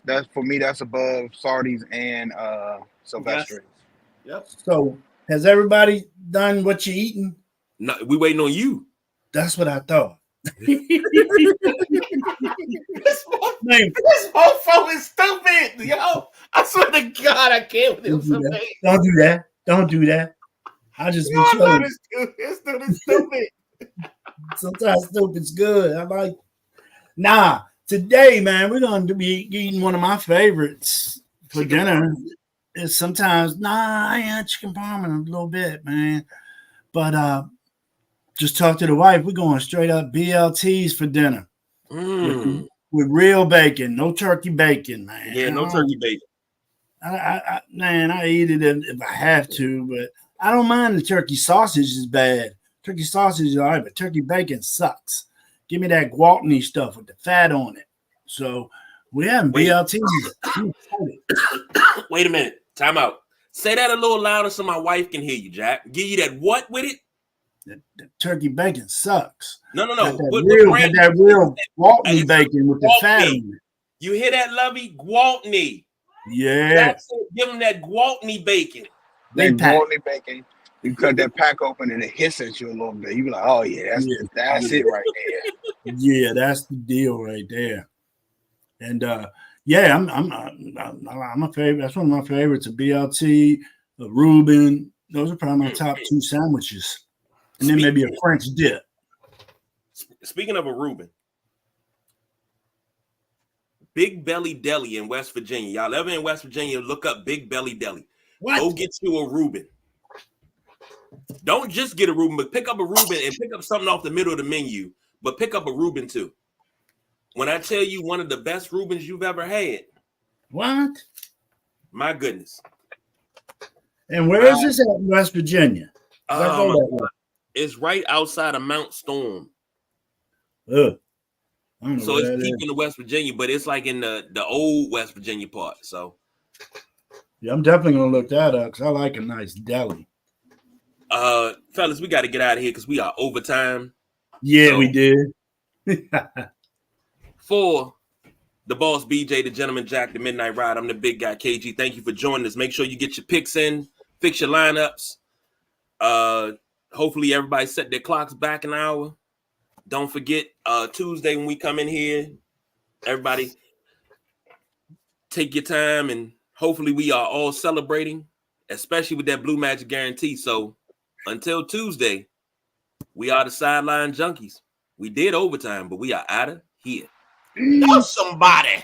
That's for me. That's above Sardi's and Sylvester's. Yep. So has everybody done what you eating? No, we waiting on you. That's what I thought. This mofo is stupid, yo. I swear to God, I can't with him. Don't do that. Don't do that. I just be chilling. It's stupid. Sometimes stupid's good. I like. Nah, today, man, we're gonna be eating one of my favorites for dinner. It's sometimes I had chicken parm a little bit, man. But just talk to the wife. We're going straight up BLTs for dinner with real bacon, no turkey bacon, man. Yeah, no turkey bacon. I eat it if I have to, but I don't mind the turkey sausage is bad. Turkey sausage is all right, but turkey bacon sucks. Give me that Gwaltney stuff with the fat on it. So we have BLTs. Wait a minute. Time out. Say that a little louder so my wife can hear you, Jack. Give you that what with it? The turkey bacon sucks. No. That real Gwaltney bacon with the fat on it. You hear that, Lovey? Gwaltney. Yeah. That's it. Give them that Gwaltney bacon. That Gwaltney bacon. You cut that pack open and it hits at you a little bit. You be like, oh yeah, that's it right there. Yeah, that's the deal right there. And I'm a favorite. That's one of my favorites. A BLT, a Reuben. Those are probably my top 2 sandwiches. And then maybe a French dip. Speaking of a Reuben, Big Belly Deli in West Virginia. Y'all ever in West Virginia, look up Big Belly Deli. What? Go get you a Reuben. Don't just get a Reuben, but pick up a Reuben and pick up something off the middle of the menu, but pick up a Reuben too. When I tell you one of the best Reubens you've ever had. What? My goodness. And where is this at in West Virginia? It's right outside of Mount Storm. So it's deep in the West Virginia, but it's like in the old West Virginia part. So yeah, I'm definitely gonna look that up because I like a nice deli. Fellas, we got to get out of here because we are overtime. Yeah, we did. For the boss BJ, the gentleman Jack, the Midnight Ride. I'm the big guy KG. Thank you for joining us. Make sure you get your picks in, fix your lineups. Hopefully everybody set their clocks back an hour. Don't forget Tuesday when we come in here, everybody take your time, and hopefully we are all celebrating, especially with that Blue Magic guarantee. So until Tuesday, we are the Sideline Junkies. We did overtime, but we are out of here. Know somebody.